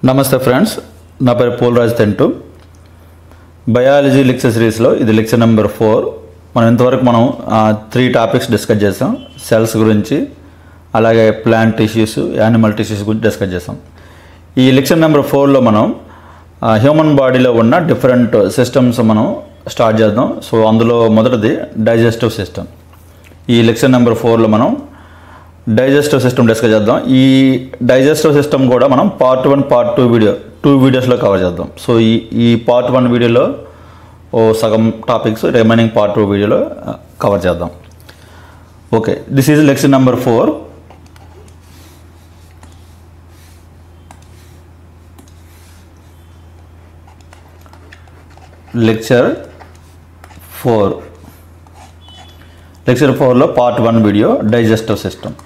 నమస్తే ఫ్రెండ్స్, నా పేరు పోల్రాజ్ తెంటు. బయాలజీ లెక్చర్ సిరీస్లో ఇది లెక్చర్ నెంబర్ 4. ఇంతవరకు మనం 3 టాపిక్స్ డిస్కస్ చేసాం. సెల్స్ గురించి, అలాగే ప్లాంట్ టిష్యూస్, యానిమల్ టిష్యూస్ గురించి డిస్కస్ చేసాం. ఈ లెక్చర్ నెంబర్ 4లో మనం హ్యూమన్ బాడీలో ఉన్న డిఫరెంట్ సిస్టమ్స్ మనం స్టార్ట్ చేద్దాం. సో అందులో మొదటిది డైజెస్టివ్ సిస్టమ్. ఈ లెక్చర్ నెంబర్ 4లో మనం డైజెస్టివ్ సిస్టమ్ డిస్కస్ చేద్దాం. ఈ డైజెస్టివ్ సిస్టమ్ కూడా మనం పార్ట్ 1, పార్ట్ 2 2 వీడియోస్లో కవర్ చేద్దాం. సో ఈ పార్ట్ 1 వీడియోలో సగం టాపిక్స్, రిమైనింగ్ పార్ట్ 2 వీడియోలో కవర్ చేద్దాం. Okay, this is lecture number 4. Lecture 4లో part 1 video digestive system.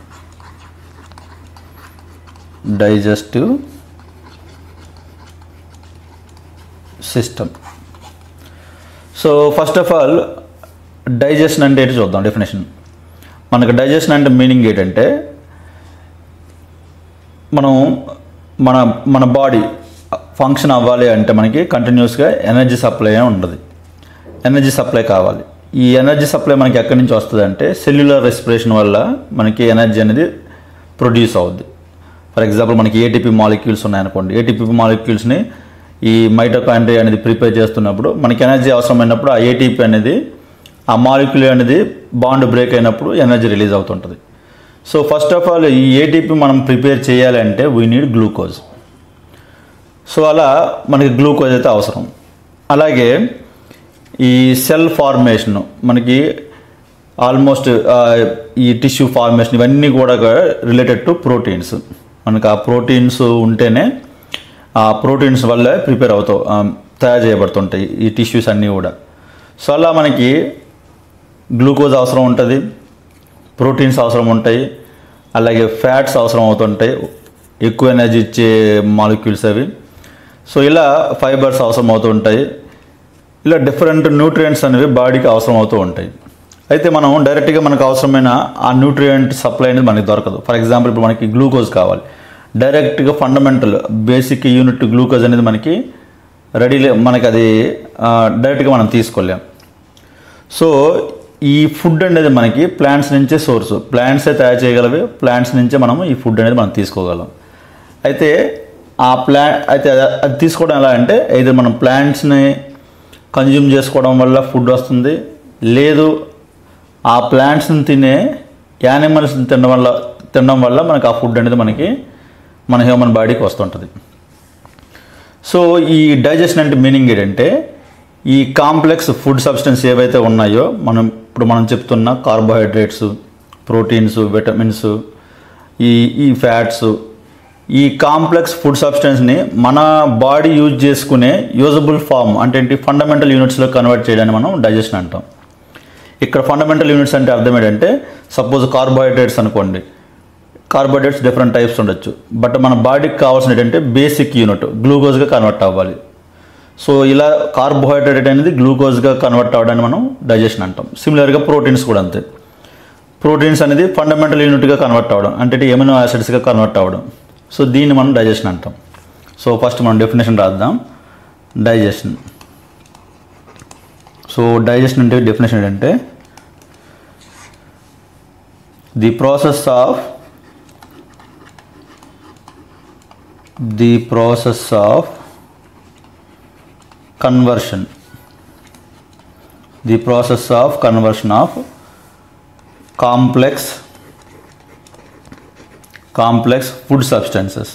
Digestive system. So first of all digestion అంటే ఏంటి చూద్దాం. డెఫినేషన్. మనకు డైజెషన్ అంటే మీనింగ్ ఏంటంటే, మనం మన బాడీ ఫంక్షన్ అవ్వాలి అంటే మనకి కంటిన్యూస్గా ఎనర్జీ సప్లై ఉంటుంది. ఎనర్జీ సప్లై కావాలి. ఈ ఎనర్జీ సప్లై మనకి ఎక్కడి నుంచి వస్తుంది అంటే, సెల్యులర్ రెస్పిరేషన్ వల్ల మనకి ఎనర్జీ అనేది ప్రొడ్యూస్ అవుద్ది. ఫర్ ఎగ్జాంపుల్, మనకి ఏటీపీ మాలిక్యూల్స్ ఉన్నాయనుకోండి. ఏటీపీ మాలిక్యూల్స్ని ఈ మైటోకాండ్రియా అనేది ప్రిపేర్ చేస్తున్నప్పుడు మనకి ఎనర్జీ అవసరమైనప్పుడు ఆ ఏటీపీ అనేది, ఆ మాలిక్యూల్ అనేది బాండ్ బ్రేక్ అయినప్పుడు ఎనర్జీ రిలీజ్ అవుతుంటుంది. సో ఫస్ట్ ఆఫ్ ఆల్ ఈ ఏటీపీ మనం ప్రిపేర్ చేయాలంటే వీ నీడ్ గ్లూకోజ్. సో అలా మనకి గ్లూకోజ్ అయితే అవసరం. అలాగే ఈ సెల్ ఫార్మేషన్, మనకి ఆల్మోస్ట్ ఈ టిష్యూ ఫార్మేషన్, ఇవన్నీ కూడా రిలేటెడ్ టు ప్రోటీన్స్. మనకు ఆ ప్రోటీన్స్ ఉంటేనే, ఆ ప్రోటీన్స్ వల్లే తయారు చేయబడుతుంటాయి ఈ టిష్యూస్ అన్నీ కూడా. సో అలా మనకి గ్లూకోజ్ అవసరం ఉంటుంది, ప్రోటీన్స్ అవసరం ఉంటాయి, అలాగే ఫ్యాట్స్ అవసరం అవుతుంటాయి, ఎక్కువ ఎనర్జీ ఇచ్చే మాలిక్యూల్స్ అవి. సో ఇలా ఫైబర్స్ అవసరం అవుతూ ఉంటాయి. ఇలా డిఫరెంట్ న్యూట్రియంట్స్ అనేవి బాడీకి అవసరం అవుతూ ఉంటాయి. అయితే మనం డైరెక్ట్గా మనకు అవసరమైన ఆ న్యూట్రియంట్ సప్లై అనేది మనకి దొరకదు. ఫర్ ఎగ్జాంపుల్, ఇప్పుడు మనకి గ్లూకోజ్ కావాలి. డైరెక్ట్గా ఫండమెంటల్ బేసిక్ యూనిట్ గ్లూకోజ్ అనేది మనకి మనకి అది డైరెక్ట్గా మనం తీసుకోలేం. సో ఈ ఫుడ్ అనేది మనకి ప్లాంట్స్ నుంచే సోర్స్. ప్లాంట్సే తయారు చేయగలవి. ప్లాంట్స్ నుంచే మనం ఈ ఫుడ్ అనేది మనం తీసుకోగలం. అయితే అది తీసుకోవడం ఎలా అంటే, ఇది మనం ప్లాంట్స్ని కన్జ్యూమ్ చేసుకోవడం వల్ల ఫుడ్ వస్తుంది, లేదు ఆ ప్లాంట్స్ని తినే యానిమల్స్ని తినడం వల్ల మనకు ఆ ఫుడ్ అనేది మన హ్యూమన్ బాడీకి వస్తుంటుంది. సో ఈ డైజెషన్ అంటే మీనింగ్ ఏంటంటే, ఈ కాంప్లెక్స్ ఫుడ్ సబ్స్టెన్స్ ఏవైతే ఉన్నాయో, ఇప్పుడు మనం చెప్తున్న కార్బోహైడ్రేట్స్, ప్రోటీన్స్, విటమిన్స్, ఈ ఫ్యాట్స్, ఈ కాంప్లెక్స్ ఫుడ్ సబ్స్టెన్స్ని మన బాడీ యూజ్ చేసుకునే యూజబుల్ ఫామ్ అంటే ఏంటి, ఫండమెంటల్ యూనిట్స్లో కన్వర్ట్ చేయడాన్ని మనం డైజెషన్ అంటాం. ఇక్కడ ఫండమెంటల్ యూనిట్స్ అంటే అర్థం ఏంటంటే, సపోజ్ కార్బోహైడ్రేట్స్ అనుకోండి. కార్బోహైడ్రేట్స్ డిఫరెంట్ టైప్స్ ఉండొచ్చు, బట్ మన బాడీకి కావాల్సిన ఏంటంటే బేసిక్ యూనిట్ గ్లూకోజ్గా కన్వర్ట్ అవ్వాలి. సో ఇలా కార్బోహైడ్రేట్ అనేది గ్లూకోజ్గా కన్వర్ట్ అవ్వడాన్ని మనం డైజెషన్ అంటాం. సిమిలర్గా ప్రోటీన్స్ కూడా అంతే. ప్రోటీన్స్ అనేది ఫండమెంటల్ యూనిట్గా కన్వర్ట్ అవ్వడం, అంటే ఎమినో యాసిడ్స్గా కన్వర్ట్ అవ్వడం. సో దీన్ని మనం డైజెషన్ అంటాం. సో ఫస్ట్ మనం డెఫినేషన్ రాద్దాం. డైజెషన్. సో డైజెషన్ అంటే డెఫినేషన్ ఏంటంటే, the process of conversion of complex food substances.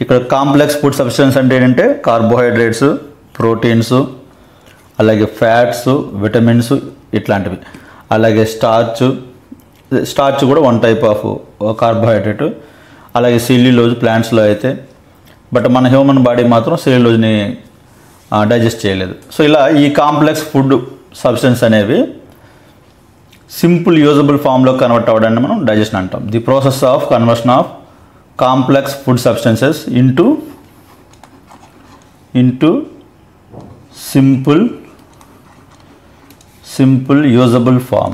ఇక్కడ కాంప్లెక్స్ ఫుడ్ సబ్స్టెన్స్ అంటే ఏంటంటే కార్బోహైడ్రేట్స్, ప్రోటీన్స్, అలాగే ఫ్యాట్స్, విటమిన్స్ ఇట్లాంటివి. అలాగే స్టార్చ్ కూడా వన్ టైప్ ఆఫ్ కార్బోహైడ్రేట్. అలాగే సెల్యులోజ్ ప్లాంట్స్లో అయితే, బట్ మన హ్యూమన్ బాడీ మాత్రం సెల్యులోజ్ని డైజెస్ట్ చేయలేదు. సో ఇలా ఈ కాంప్లెక్స్ ఫుడ్ సబ్స్టెన్స్ అనేవి సింపుల్ యూజబుల్ ఫామ్లో కన్వర్ట్ అవ్వడాన్ని మనం డైజెషన్ అంటాం. The process of conversion of complex food substances into simple usable form.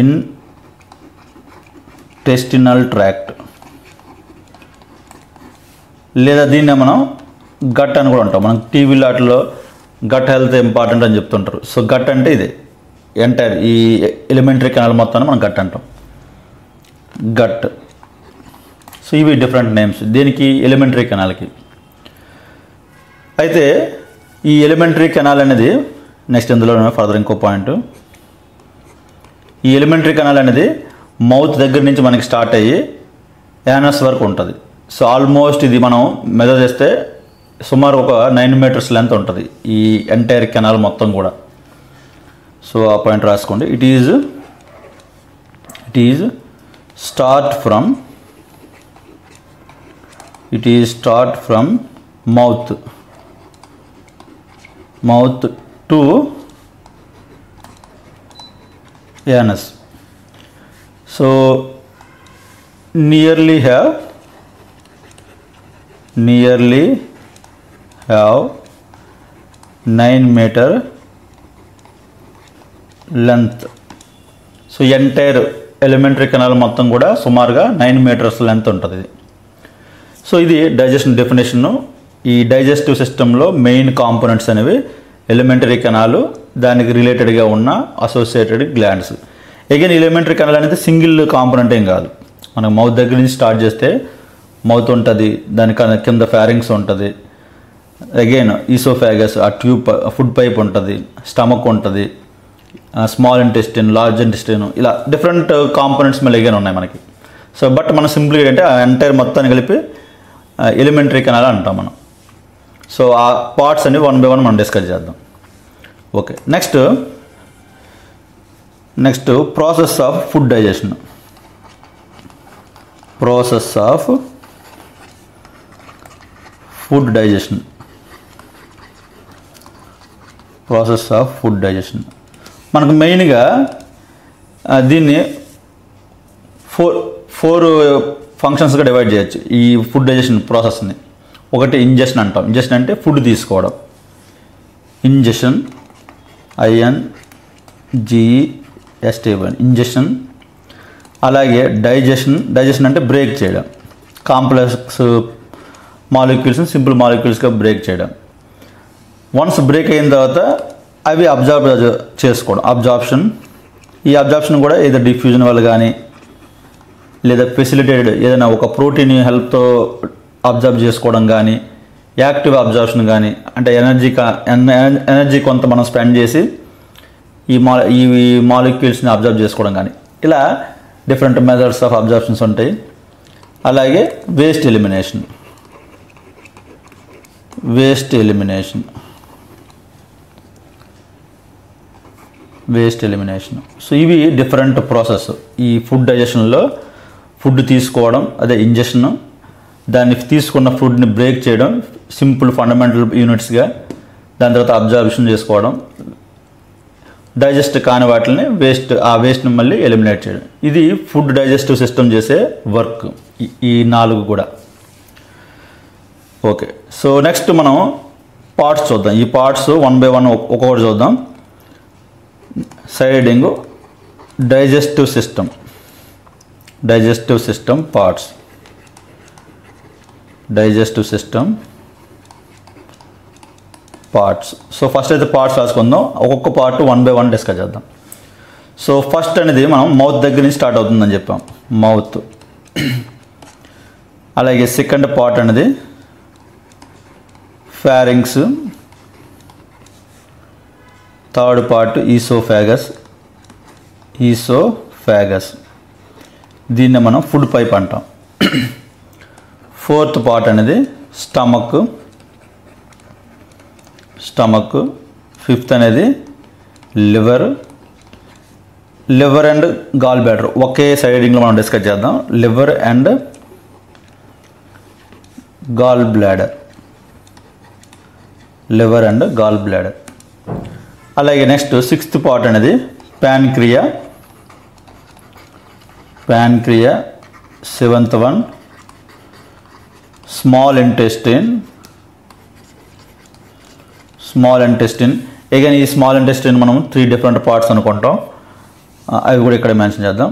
Intestinal tract, లేదా దీన్నే మనం గట్ అని కూడా ఉంటాం. మనం టీవీలో వాటిలో గట్ హెల్త్ ఇంపార్టెంట్ అని చెప్తుంటారు. సో గట్ అంటే ఇదే ఎంటైర్ ఈ ఎలిమెంటరీ కెనాల్ మొత్తాన్ని మనం గట్ అంటాం, గట్. సో ఇవి డిఫరెంట్ నేమ్స్ దీనికి, ఎలిమెంటరీ కెనాల్కి. అయితే ఈ ఎలిమెంటరీ కెనాల్ అనేది నెక్స్ట్ ఇందులో ఫర్దర్ ఇంకో పాయింట్, ఈ ఎలిమెంటరీ కెనాల్ అనేది మౌత్ దగ్గర నుంచి మనకి స్టార్ట్ అయ్యి యానస్ వరకు ఉంటుంది. సో ఆల్మోస్ట్ ఇది మనం మెజర్ చేస్తే సుమారు ఒక 9 మీటర్స్ లెంత్ ఉంటుంది ఈ ఎంటైర్ కెనాల్ మొత్తం కూడా. సో ఆ పాయింట్ రాసుకోండి. It is start from mouth to anus. So nearly have 9 meter length. So entire elementary canal మొత్తం కూడా సుమారుగా 9 మీటర్స్ లెంత్ ఉంటుంది. సో ఇది డైజెషన్ డెఫినేషను. ఈ డైజెస్టివ్ సిస్టంలో మెయిన్ కాంపోనెంట్స్ అనేవి ఎలిమెంటరీ కెనాలు, దానికి రిలేటెడ్గా ఉన్న associated glands. Again elementary canal అనేది సింగిల్ కాంపోనెంట్ ఏం కాదు. మనకు మౌత్ దగ్గర నుంచి స్టార్ట్ చేస్తే మౌత్ ఉంటుంది, దాని కింద ఫ్యారింగ్స్ ఉంటుంది, అగైన్ ఈసోఫాగస్, ఆ ట్యూబ్ ఫుడ్ పైప్ ఉంటుంది, స్టమక్ ఉంటుంది, స్మాల్ ఇంటెస్టిన్, లార్జ్ ఇంటెస్టిన్, ఇలా డిఫరెంట్ కాంపోనెంట్స్ మళ్ళీ అగైన్ ఉన్నాయి మనకి. సో బట్ మనం సింపుల్గా ఏంటంటే ఆ ఎంటైర్ మొత్తాన్ని కలిపి ఎలిమెంటరీ కెనాల్ అంటాం మనం. సో ఆ పార్ట్స్ అన్ని 1 by 1 మనం డిస్కస్ చేద్దాం. Okay, next process of food digestion. Process of food digestion మనకు మెయిన్గా దీన్ని ఫోర్ ఫంక్షన్స్గా డివైడ్ చేయొచ్చు ఈ ఫుడ్ డైజెషన్ ప్రాసెస్ని. ఒకటి ఇంజెషన్ అంటాం. ఇంజెషన్ అంటే ఫుడ్ తీసుకోవడం, ఇంజెషన్, INGESTION ఇంజెషన్. అలాగే డైజెషన్ అంటే బ్రేక్ చేయడం, కాంప్లెక్స్ మాలిక్యూల్స్ని సింపుల్ మాలిక్యూల్స్గా బ్రేక్ చేయడం. వన్స్ బ్రేక్ అయిన తర్వాత అవి అబ్జార్బ్ చేసుకోవడం, అబ్జార్ప్షన్. ఈ అబ్జార్ప్షన్ కూడా ఏదో డిఫ్యూజన్ వల్ల కానీ, లేదా ఫెసిలిటేటెడ్ ఏదైనా ఒక ప్రోటీన్ హెల్ప్తో అబ్జర్వ్ చేసుకోవడం కానీ, యాక్టివ్ అబ్జర్ప్షన్ కానీ, అంటే ఎనర్జీ కొంత మనం స్పెండ్ చేసి ఈ మాలిక్యూల్స్ని అబ్జర్వ్ చేసుకోవడం కానీ, ఇలా డిఫరెంట్ మెథడ్స్ ఆఫ్ అబ్జర్ప్షన్స్ ఉంటాయి. అలాగే వేస్ట్ ఎలిమినేషన్. సో ఇవి డిఫరెంట్ ప్రాసెస్ ఈ ఫుడ్ డైజెషన్లో. ఫుడ్ తీసుకోవడం అదే ఇంజెషన్, దాన్ని తీసుకున్న ఫుడ్ని బ్రేక్ చేయడం సింపుల్ ఫండమెంటల్ యూనిట్స్గా, దాని తర్వాత అబ్జర్వేషన్ చేసుకోవడం, డైజెస్ట్ కాని వాటిని ఆ వేస్ట్ని మళ్ళీ ఎలిమినేట్ చేయడం. ఇది ఫుడ్ డైజెస్టివ్ సిస్టమ్ చేసే వర్క్, ఈ 4 కూడా. ఓకే, సో నెక్స్ట్ మనం పార్ట్స్ చూద్దాం. ఈ పార్ట్స్ 1 by 1 ఒక్కొక్కటి చూద్దాం. Siding digestive system parts. So first అయితే పార్ట్స్ రాసుకుందాం. ఒక్కొక్క పార్ట్ 1 by 1 డిస్కస్ చేద్దాం. సో ఫస్ట్ అనేది మనం మౌత్ దగ్గర నుంచి స్టార్ట్ అవుతుందని చెప్పాం, మౌత్. అలాగే సెకండ్ పార్ట్ అనేది ఫ్యారింగ్స్, థర్డ్ పార్ట్ ఈసోఫాగస్, దీన్ని మనం ఫుడ్ పైప్ అంటాం. ఫోర్త్ పార్ట్ అనేది స్టమక్. ఫిఫ్త్ అనేది లివర్ అండ్ గాల్ బ్లాడర్. ఒకే సైడింగ్లో మనం డిస్కస్ చేద్దాం, లివర్ అండ్ గాల్ బ్లాడర్. అలాగే నెక్స్ట్ 6th పార్ట్ అనేది ప్యాన్క్రియా. 7th one small intestine. Again ఈ స్మాల్ ఇంటెస్టిన్ మనం 3 డిఫరెంట్ పార్ట్స్ అనుకుంటాం. అవి కూడా ఇక్కడ మెన్షన్ చేద్దాం.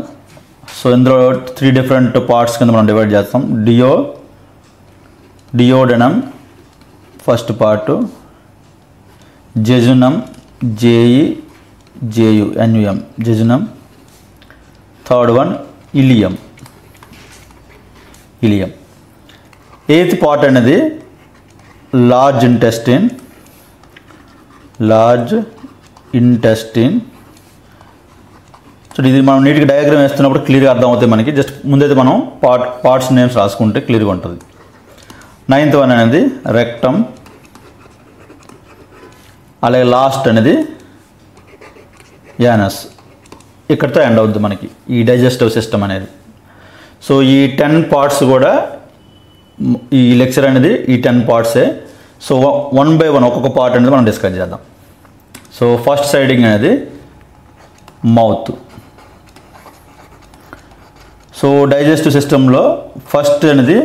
సో ఇందులో 3 డిఫరెంట్ పార్ట్స్ కింద మనం డివైడ్ చేస్తాం. Duodenum first part, jejunum JEJUNUM jejunum, third one ileum. 8th part అనేది లార్జ్ ఇంటెస్టిన్. సో ఇది మనం నీట్గా డయాగ్రామ్ వేస్తున్నప్పుడు క్లియర్గా అర్థమవుతాయి మనకి. జస్ట్ ముందైతే మనం పార్ట్స్ నేమ్స్ రాసుకుంటే క్లియర్గా ఉంటుంది. 9th వన్ అనేది రెక్టమ్, అలాగే లాస్ట్ అనేది యానస్. ఇక్కడితో ఎండ్ అవుద్ది మనకి ఈ డైజెస్టివ్ సిస్టమ్ అనేది. సో ఈ 10 పార్ట్స్ కూడా ఈ లెక్చర్ అనేది ఈ 10 పార్ట్సే. సో 1 by 1 ఒక్కొక్క పార్ట్ అనేది మనం డిస్కస్ చేద్దాం. సో ఫస్ట్ సైడింగ్ అనేది మౌత్. సో డైజెస్టివ్ సిస్టంలో ఫస్ట్ అనేది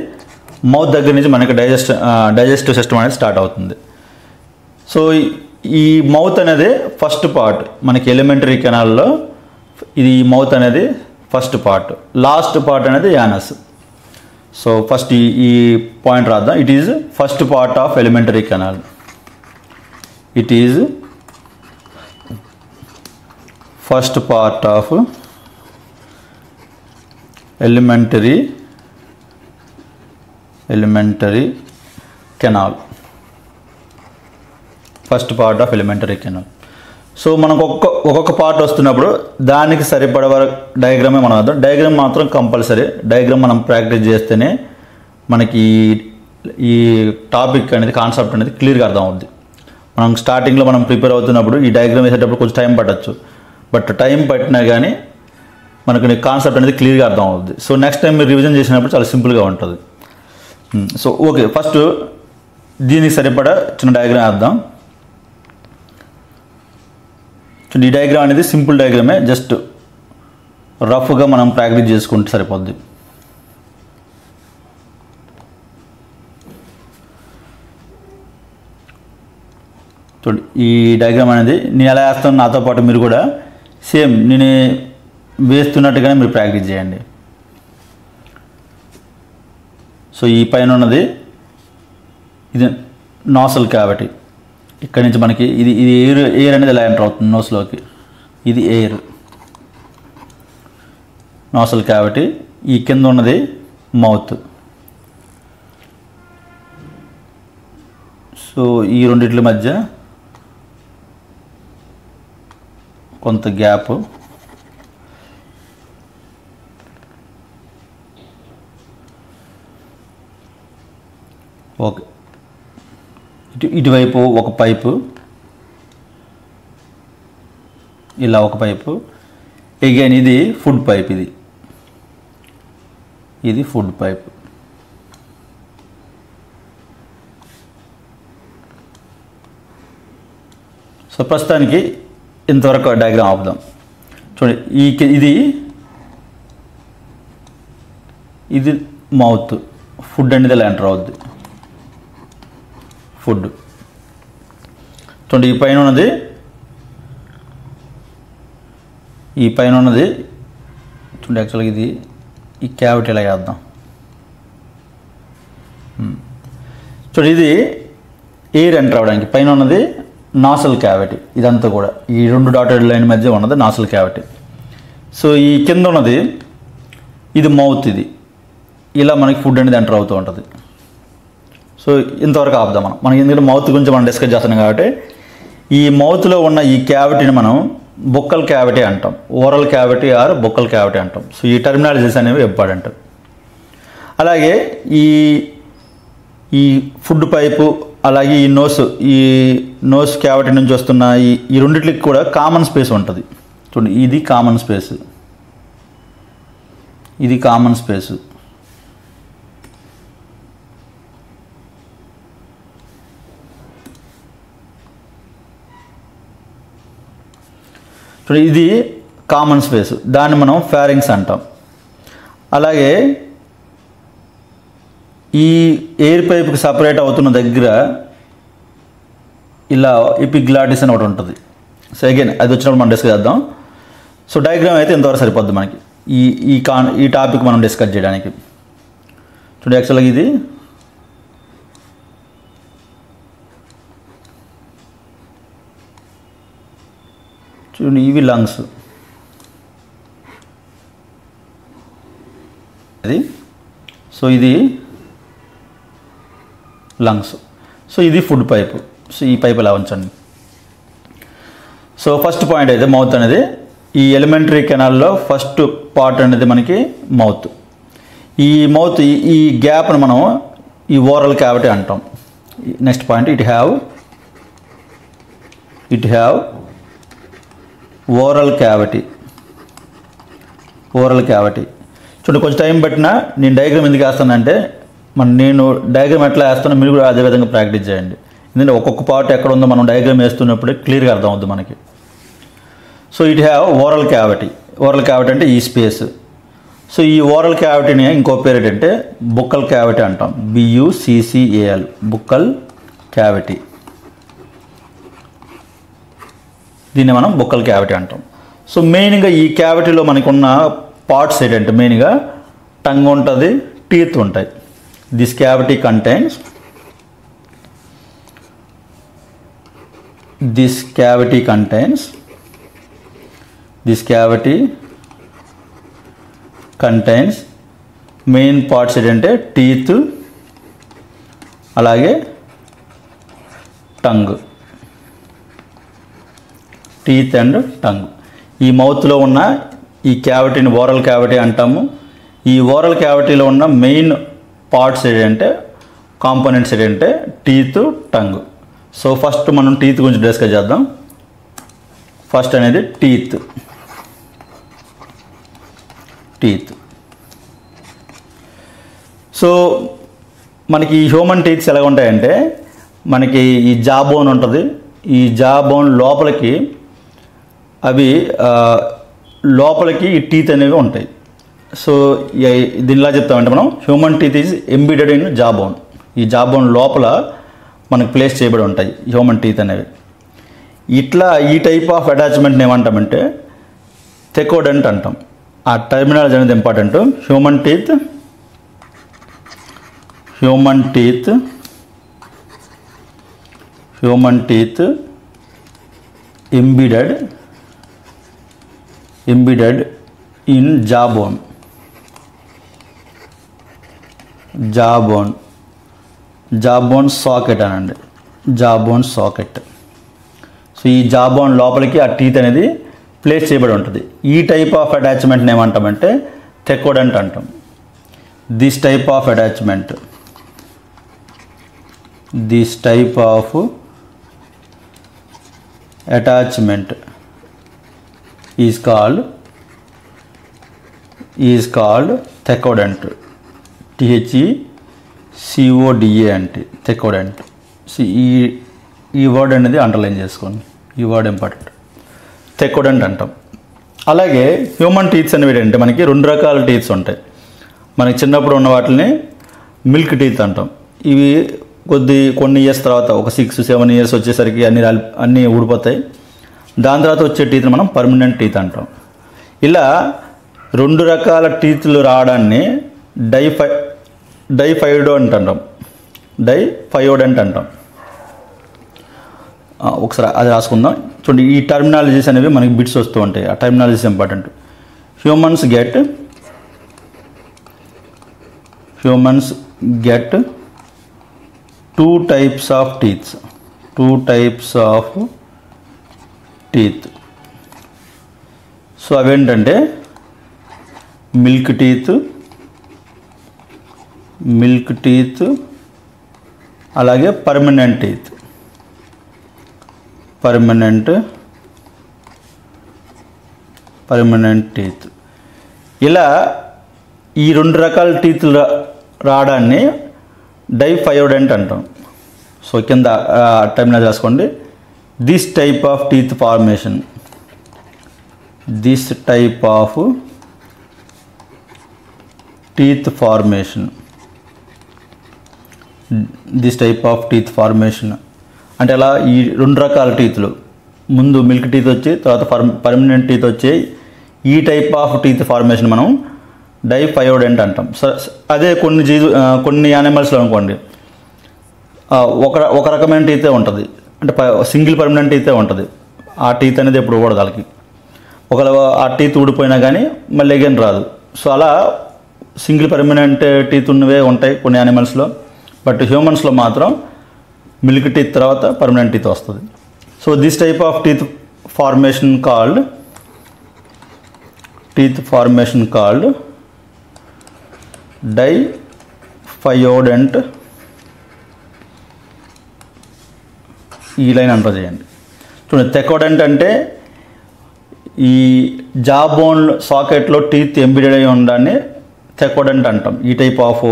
మౌత్ దగ్గర నుంచి మనకి డైజెస్టివ్ సిస్టమ్ అనేది స్టార్ట్ అవుతుంది. సో ఈ మౌత్ అనేది ఫస్ట్ పార్ట్ మనకి ఎలిమెంటరీ కెనాల్లో. ఇది మౌత్ అనేది ఫస్ట్ పార్ట్. లాస్ట్ పార్ట్ అనేది యానస్. సో ఫస్ట్ ఈ పాయింట్ రాద్దాం. It is first part of elementary canal. It is first part of elementary canal. First part of elementary canal. So మనకు ఒక్కొక్క part వస్తున్నప్పుడు దానికి సరిపడే వరకు డయాగ్రామే మనం అర్థం. డయాగ్రామ్ మాత్రం కంపల్సరీ. డయాగ్రామ్ మనం ప్రాక్టీస్ చేస్తేనే మనకి ఈ టాపిక్ అనేది కాన్సెప్ట్ అనేది క్లియర్గా అర్థం అవుద్ది. మనం స్టార్టింగ్లో మనం ప్రిపేర్ అవుతున్నప్పుడు ఈ డయాగ్రామ్ వేసేటప్పుడు కొంచెం టైం పట్టచ్చు. బట్ టైం పట్టినా కానీ మనకు కాన్సెప్ట్ అనేది క్లియర్గా అర్థం అవుద్ది. సో నెక్స్ట్ టైం మీరు రివిజన్ చేసినప్పుడు చాలా సింపుల్గా ఉంటుంది. సో ఓకే, ఫస్ట్ దీనికి సరిపడా చిన్న డయాగ్రామ్ వేద్దాం. ఈ డయాగ్రామ్ అనేది సింపుల్ డయాగ్రామే. జస్ట్ రఫ్గా మనం ప్రాక్టీస్ చేసుకుంటే సరిపోద్ది. చూడండి, ఈ డయాగ్రామ్ అనేది నేను ఎలా వేస్తాను నాతో పాటు మీరు కూడా సేమ్ నేను వేస్తున్నట్టుగానే మీరు ప్రాక్టీస్ చేయండి. సో ఈ పైన ఉన్నది ఇది నాసల్ క్యావిటీ. ఇక్కడ నుంచి మనకి ఇది ఎయిర్ అనేది ఎలా ఎంటర్ అవుతుంది నోస్లోకి. ఇది ఎయిర్, నాసల్ క్యావిటీ. ఈ కింద ఉన్నది మౌత్. సో ఈ రెండిట్ల మధ్య కొంత గ్యాప్. ఓకే, ఇటువైపు ఒక పైపు, ఇలా ఒక పైపు. అగైన్ ఇది ఫుడ్ పైప్. ఇది ఫుడ్ పైప్. సో ప్రస్తుతానికి ఇంతవరకు డయాగ్రామ్ ఆపుదాం. చూడండి, ఇది మౌత్. ఫుడ్ అనేది ఇలా ఎంటర్ అవుద్ది. ఫుడ్. చూడండి, ఈ పైన ఉన్నది చూడండి. యాక్చువల్గా ఇది ఈ క్యావిటీ ఇలా వేద్దాం. చూడండి, ఇది ఎయిర్ ఎంటర్ అవ్వడానికి. పైన ఉన్నది నాసల్ క్యావిటీ. ఇదంతా కూడా ఈ 2 డాటెడ్ లైన్ మధ్య ఉన్నది నాసల్ క్యావిటీ. సో ఈ కింద ఉన్నది ఇది మౌత్. ఇది ఇలా మనకి ఫుడ్ అనేది ఎంటర్ అవుతూ ఉంటుంది. సో ఇంతవరకు ఆపుదాం మనం ఎందుకంటే మౌత్ గురించి మనం డిస్కస్ చేస్తున్నాం కాబట్టి. ఈ మౌత్లో ఉన్న ఈ క్యావిటీని మనం బొక్కల్ క్యావిటీ అంటాం. ఓరల్ క్యావిటీ ఆర్ బొక్కల్ క్యావిటీ అంటాం. సో ఈ టర్మినాలజీస్ అనేవి ఇంపార్టెంట్. అలాగే ఈ ఫుడ్ పైపు, అలాగే ఈ నోస్ క్యావిటీ నుంచి వస్తున్న ఈ రెండిట్లకి కూడా కామన్ స్పేస్ ఉంటుంది. చూడండి, ఇది కామన్ స్పేస్, ఇది కామన్ స్పేస్. చూడండి, ఇది కామన్ స్పేస్. దాన్ని మనం ఫారింగ్స్ అంటాం. అలాగే ఈ ఎయిర్ పైప్కి సపరేట్ అవుతున్న దగ్గర ఇలా ఎపిగ్లాటిస్ అని ఒకటి ఉంటుంది. సో అగైన్ అది వచ్చినప్పుడు మనం డిస్కస్ చేద్దాం. సో డయాగ్రామ్ అయితే ఇంతవరకు సరిపోద్ది మనకి ఈ టాపిక్ మనం డిస్కస్ చేయడానికి. చూడండి యాక్చువల్గా ఇది చూడండి ఇవి లంగ్స్, అది సో ఇది లంగ్స్, సో ఇది ఫుడ్ పైపు. సో ఈ పైపు ఎలా ఉంచండి. సో ఫస్ట్ పాయింట్ అయితే మౌత్ అనేది ఈ ఎలిమెంటరీ కెనాల్లో ఫస్ట్ పార్ట్ అనేది మనకి మౌత్. ఈ మౌత్ ఈ గ్యాప్ని మనం ఈ ఓరల్ క్యావిటీ అంటాం. Next point it have oral cavity. చూడండి కొంచెం టైం పట్టినా నేను డయాగ్రామ్ ఎందుకు వేస్తానంటే నేను డయాగ్రామ్ ఎట్లా వేస్తానో మీరు కూడా అదే విధంగా ప్రాక్టీస్ చేయండి. ఎందుకంటే ఒక్కొక్క పార్ట్ ఎక్కడ ఉందో మనం డయాగ్రామ్ వేస్తున్నప్పుడు క్లియర్గా అర్థం అవుతుంది మనకి. So it have oral cavity అంటే ఈ స్పేస్. సో ఈ ఓరల్ క్యావిటీని ఇంకో పేరు ఏంటంటే బుక్కల్ క్యావిటీ అంటాం. BUCCAL బుక్కల్ క్యావిటీ, దీన్ని మనం బుక్కల్ క్యావిటీ అంటాం. సో మెయిన్గా ఈ క్యావిటీలో మనకున్న పార్ట్స్ ఏంటంటే మెయిన్గా టంగ్ ఉంటుంది, టీత్ ఉంటాయి. This cavity contains main parts ఏంటంటే టీత్ అలాగే టంగ్, టీత్ అండ్ టంగ్. ఈ మౌత్లో ఉన్న ఈ క్యావిటీని ఓరల్ క్యావిటీ అంటాము. ఈ ఓరల్ క్యావిటీలో ఉన్న మెయిన్ పార్ట్స్ ఏంటంటే కాంపోనెంట్స్ ఏంటంటే టీత్, టంగ్. సో ఫస్ట్ మనం టీత్ గురించి డిస్కస్ చేద్దాం. ఫస్ట్ అనేది టీత్. సో మనకి ఈ హ్యూమన్ టీత్స్ ఎలా ఉంటాయంటే మనకి ఈ జా బోన్ ఉంటుంది. ఈ జా బోన్ లోపలికి లోపలికి ఈ టీత్ అనేవి ఉంటాయి. సో దీనిలా చెప్తామంటే మనం human teeth is embedded in జా బోన్. ఈ జా బోన్ లోపల మనకు ప్లేస్ చేయబడి ఉంటాయి హ్యూమన్ టీత్ అనేవి. ఇట్లా ఈ టైప్ ఆఫ్ అటాచ్మెంట్ని ఏమంటామంటే థెకోడెంట్ అంటాం. ఆ టర్మినాలజీ అనేది important. Human teeth embedded in jawbone socket అనండి, జాబోన్ సాకెట్. సో ఈ జాబోన్ లోపలికి ఆ టీత్ అనేది ప్లేస్ చేయబడి ఉంటుంది. ఈ టైప్ ఆఫ్ అటాచ్మెంట్ని ఏమంటామంటే థెకోడెంట్ అంటాం. This type of attachment is called థెకోడెంట్. THECODA అంటే థెకోడెంట్. సో ఈ వర్డ్ అనేది అండర్లైన్ చేసుకోండి, ఈ వర్డ్ ఇంపార్టెంట్. థెకోడెంట్ అంటాం. అలాగే హ్యూమన్ టీత్స్ అనేవి ఏంటంటే మనకి 2 రకాల టీత్స్ ఉంటాయి. మనకి చిన్నప్పుడు ఉన్న వాటిని మిల్క్ టీత్ అంటాం. ఇవి కొన్ని ఇయర్స్ తర్వాత ఒక 6-7 ఇయర్స్ వచ్చేసరికి అన్నీ ఊడిపోతాయి. దాని తర్వాత వచ్చే టీత్ని మనం పర్మనెంట్ టీత్ అంటాం. ఇలా 2 రకాల టీత్లు రావడాన్ని డైఫైడోడెంట్ అంటాం. ఒకసారి అది రాసుకుందాం. చూడండి ఈ టర్మినాలజీస్ అనేవి మనకి బిట్స్ వస్తూ ఉంటాయి. ఆ terminologies important. Humans get 2 types of teeth. So అవేంటంటే మిల్క్ టీత్ అలాగే పర్మనెంట్ టీత్. ఇలా ఈ 2 రకాల టీత్లు రావడాన్ని డైఫైడోడెంట్ అంటాం. సో కింద టర్మినాలజీ రాసుకోండి. This type of teeth formation అంటే అలా ఈ 2 రకాల టీత్లు, ముందు మిల్క్ టీత్ వచ్చి తర్వాత పర్మనెంట్ టీత్ వచ్చాయి. ఈ టైప్ ఆఫ్ టీత్ ఫార్మేషన్ మనం డైఫయోడెంట్ అంటాం. అదే కొన్ని యానిమల్స్లో అనుకోండి ఒక రకమైన టీతే ఉంటుంది, అంటే సింగిల్ పర్మనెంట్ టీతే ఉంటుంది. ఆ టీత్ అనేది ఎప్పుడు ఊడదు వాళ్ళకి. ఒకవేళ ఆ టీత్ ఊడిపోయినా కానీ మళ్ళీ అగైన్ రాదు. సో అలా సింగిల్ పర్మనెంట్ టీత్ ఉన్నవే ఉంటాయి కొన్ని యానిమల్స్లో. బట్ హ్యూమన్స్లో మాత్రం మిల్క్ టీత్ తర్వాత పర్మనెంట్ టీత్ వస్తుంది. So this type of teeth formation called diphyodont. ఈ లైన్ అంటర్ చేయండి. చూడండి, థెకోడెంట్ అంటే ఈ జా బోన్ సాకెట్లో టీత్ ఎంబిడెడ్ అయి ఉండడాన్ని థెకోడెంట్ అంటాం, ఈ టైప్ ఆఫ్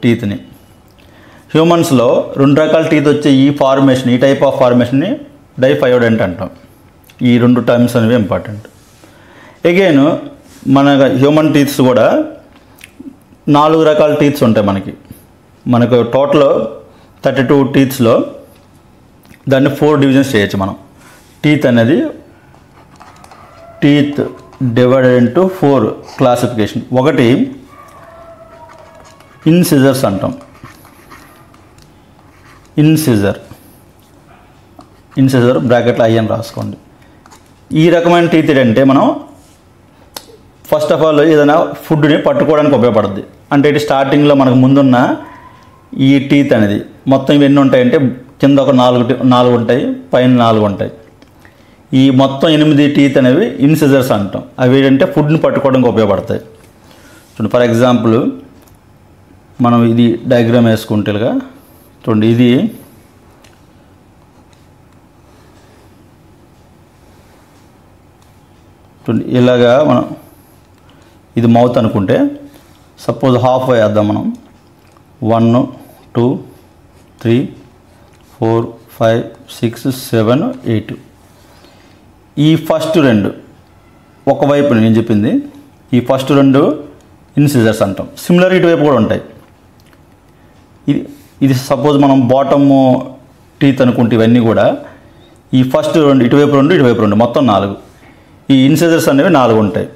టీత్ని. హ్యూమన్స్లో 2 రకాల టీత్ వచ్చే ఈ టైప్ ఆఫ్ ఫార్మేషన్ని డైఫయోడెంట్ అంటాం. ఈ 2 టర్మ్స్ అనేవి ఇంపార్టెంట్. అగైన్ మన హ్యూమన్ టీత్స్ కూడా 4 రకాల టీత్స్ ఉంటాయి మనకు టోటల్ 32 టీత్స్లో దాన్ని 4 డివిజన్స్ చేయొచ్చు మనం. టీత్ అనేది టీత్ డివైడెడ్ ఇంటూ 4 క్లాసిఫికేషన్. ఒకటి ఇన్సిజర్స్ అంటాం. ఇన్సిజర్ బ్రాకెట్లో ఐ అని రాసుకోండి. ఈ రకమైన టీత్ ఏంటంటే మనం ఫస్ట్ ఆఫ్ ఆల్ ఏదైనా ఫుడ్ని పట్టుకోవడానికి ఉపయోగపడుతుంది. అంటే ఇటు స్టార్టింగ్లో మనకు ముందున్న ఈ టీత్ అనేది మొత్తం ఇవి ఎన్ని ఉంటాయంటే కింద ఒక 4 ఉంటాయి, పైన 4 ఉంటాయి. ఈ మొత్తం 8 టీత్ అనేవి ఇన్సిజర్స్ అంటాం. అవి ఏంటంటే ఫుడ్ని పట్టుకోవడానికి ఉపయోగపడతాయి. చూడండి, ఫర్ ఎగ్జాంపుల్ మనం ఇది డయాగ్రామ్ వేసుకుంటేగా చూడండి, ఇది చూడండి ఇలాగా మనం ఇది మౌత్ అనుకుంటే సపోజ్ హాఫ్ వేద్దాం మనం. 1 2 3 4 5 6 7 8. ఈ ఫస్ట్ 2 ఒకవైపు నేను చెప్పింది, ఈ ఫస్ట్ 2 ఇన్సిజర్స్ అంటాం. సిమిలర్ ఇటువైపు కూడా ఉంటాయి. ఇది సపోజ్ మనం బాటమ్ టీత్ అనుకుంటే ఇవన్నీ కూడా ఈ ఫస్ట్ 2 ఇటువైపు 2 మొత్తం 4. ఈ ఇన్సిజర్స్ అనేవి 4 ఉంటాయి.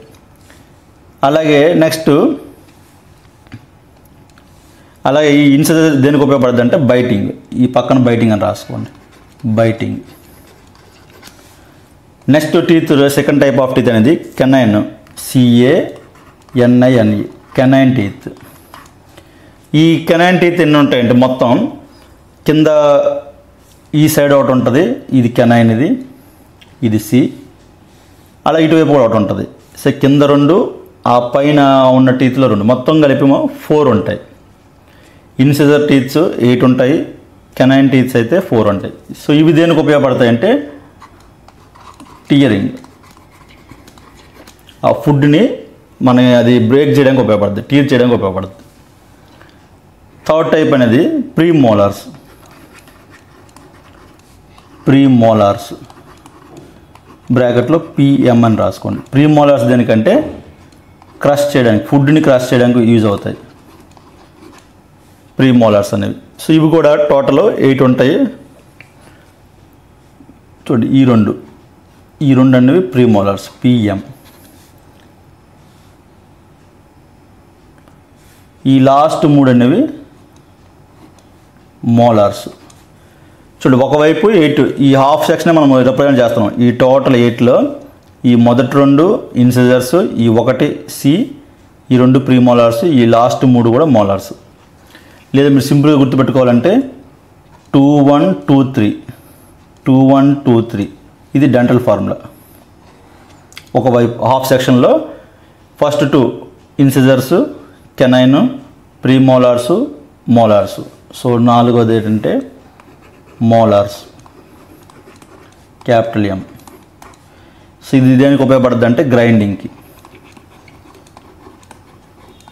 అలాగే నెక్స్ట్ ఈ ఇన్సిజర్ దేనికి ఉపయోగపడుతుంది అంటే బైటింగ్. ఈ పక్కన బైటింగ్ అని రాసుకోండి, biting. Next teeth second type of teeth అనేది కెనైన్, CANINE, కెనైన్ టీత్. ఈ కెనైన్ టీత్ ఎన్ని ఉంటాయంటే మొత్తం కింద ఈ సైడ్ ఒకటి ఉంటుంది, ఇది కెనైన్, ఇది C. అలా ఇటువైపు కూడా ఒకటి ఉంటుంది. సో కింద 2, ఆ పైన ఉన్న టీత్లో 2, మొత్తం కలిపేమో 4 ఉంటాయి. ఇన్సిజర్ టీత్స్ 8 ఉంటాయి, కెనైన్ టీత్స్ అయితే 4 ఉంటాయి. సో ఇవి దేనికి ఉపయోగపడతాయి అంటే టియరింగ్, ఆ ఫుడ్ని అది బ్రేక్ చేయడానికి ఉపయోగపడుతుంది, టీర్ చేయడానికి ఉపయోగపడుతుంది. థర్డ్ టైప్ అనేది ప్రీమోలార్స్ బ్రాకెట్లో PM అని రాసుకోండి. ప్రీమోలార్స్ దేనికంటే క్రష్ చేయడానికి, ఫుడ్ని క్రష్ చేయడానికి యూజ్ అవుతాయి ప్రీమోలార్స్ అనేవి. సో ఇవి కూడా టోటల్ 8 ఉంటాయి. చూడండి, ఈ రెండు అనేవి ప్రీమోలార్స్, PM. ఈ లాస్ట్ 3 అనేవి మోలార్స్. చూడండి, ఒకవైపు 8, ఈ హాఫ్ సెక్షన్ మనం రిప్రజెంట్ చేస్తున్నాం. ఈ టోటల్ 8లో ఈ మొదటి 2 ఇన్సిజర్స్, ఈ 1 C, ఈ 2 ప్రీమోలార్స్, ఈ లాస్ట్ 3 కూడా మోలార్స్. లేదా మీరు సింపుల్గా గుర్తుపెట్టుకోవాలంటే 2 1 2 3, 2 1 2 3 ఇది డెంటల్ ఫార్ములా. ఒకవైపు హాఫ్ సెక్షన్లో first 2 incisors, canine, premolars, molars. So 4వది ఏంటంటే మోలార్స్, క్యాపిటల్ M. సో ఇది దేనికి ఉపయోగపడుతుంది అంటే గ్రైండింగ్కి.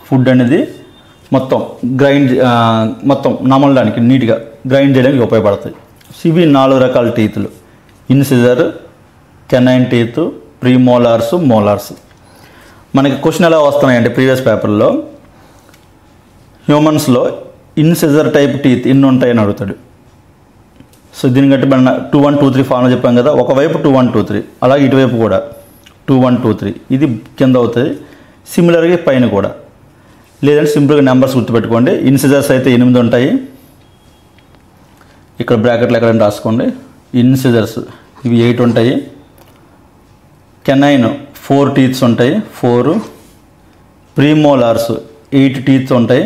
ఫుడ్ అనేది మొత్తం నమలడానికి, నీట్గా గ్రైండ్ చేయడానికి ఉపయోగపడతాయి. సో ఇవి 4 రకాల టీత్లు: ఇన్సిజర్, కెనైన్ టీత్, ప్రీమోలార్స్, మోలార్స్. మనకి క్వశ్చన్ ఎలా వస్తున్నాయంటే ప్రీవియస్ పేపర్లో హ్యూమన్స్లో ఇన్సిజర్ టైప్ టీత్ ఎన్ని ఉంటాయని అడుగుతాడు. సో దీన్ని బట్టి మనం 2 1 2 3 ఫార్ములా చెప్పాం కదా, ఒకవైపు 2 1 2 3, అలాగే ఇటువైపు కూడా 2 1 2 3 ఇది కింద అవుతుంది. సిమిలర్గా పైన కూడా, లేదంటే సింపుల్గా నెంబర్స్ గుర్తుపెట్టుకోండి. ఇన్సిజర్స్ అయితే 8 ఉంటాయి, ఇక్కడ బ్రాకెట్లు ఎక్కడైనా రాసుకోండి. ఇన్సిజర్స్ ఇవి 8 ఉంటాయి. కెనైన్ 4 టీత్స్ ఉంటాయి, 4. ప్రీమోలార్స్ 8 టీత్స్ ఉంటాయి.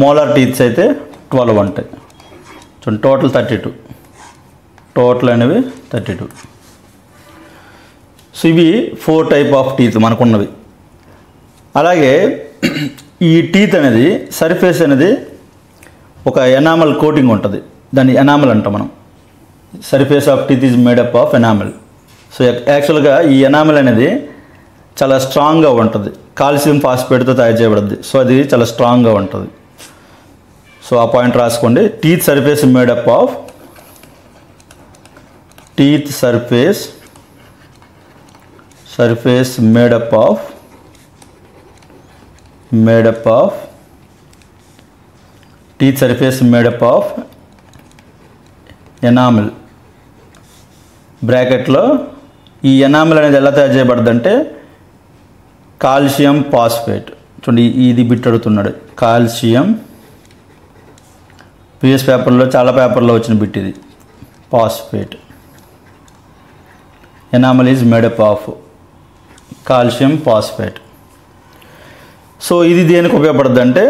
మోలార్ టీత్స్ అయితే 12 ఉంటాయి. చూడండి, టోటల్ 32, టోటల్ అనేవి 32. సో ఇవి 4 టైప్ ఆఫ్ టీత్ మనకున్నవి. అలాగే ఈ టీత్ అనేది సర్ఫేస్ అనేది ఒక ఎనామల్ కోటింగ్ ఉంటుంది, దాన్ని ఎనామల్ అంటాం మనం. Surface of teeth is made up of enamel. So యాక్చువల్గా ఈ ఎనామల్ అనేది చాలా స్ట్రాంగ్గా ఉంటుంది, కాల్షియం ఫాస్ఫేట్తో తయారు చేయబడుద్ది. సో అది చాలా స్ట్రాంగ్గా ఉంటుంది. సో ఆ పాయింట్ రాసుకోండి. Teeth surface made up of, teeth surface made up of teeth surface made up of enamel. బ్రాకెట్లో ఈ ఎనామిల్ అనేది ఎలా తయారు చేయబడుతుంది అంటే కాల్షియం ఫాస్ఫేట్. చూడండి, ఇది బిట్ అడుగుతున్నాడు. కాల్షియం ప్రీవియస్ పేపర్లో చాలా పేపర్లో వచ్చిన బిట్ ఇది. Phosphate, enamel is made up of calcium phosphate. So ఇది దేనికి ఉపయోగపడుతుంది అంటే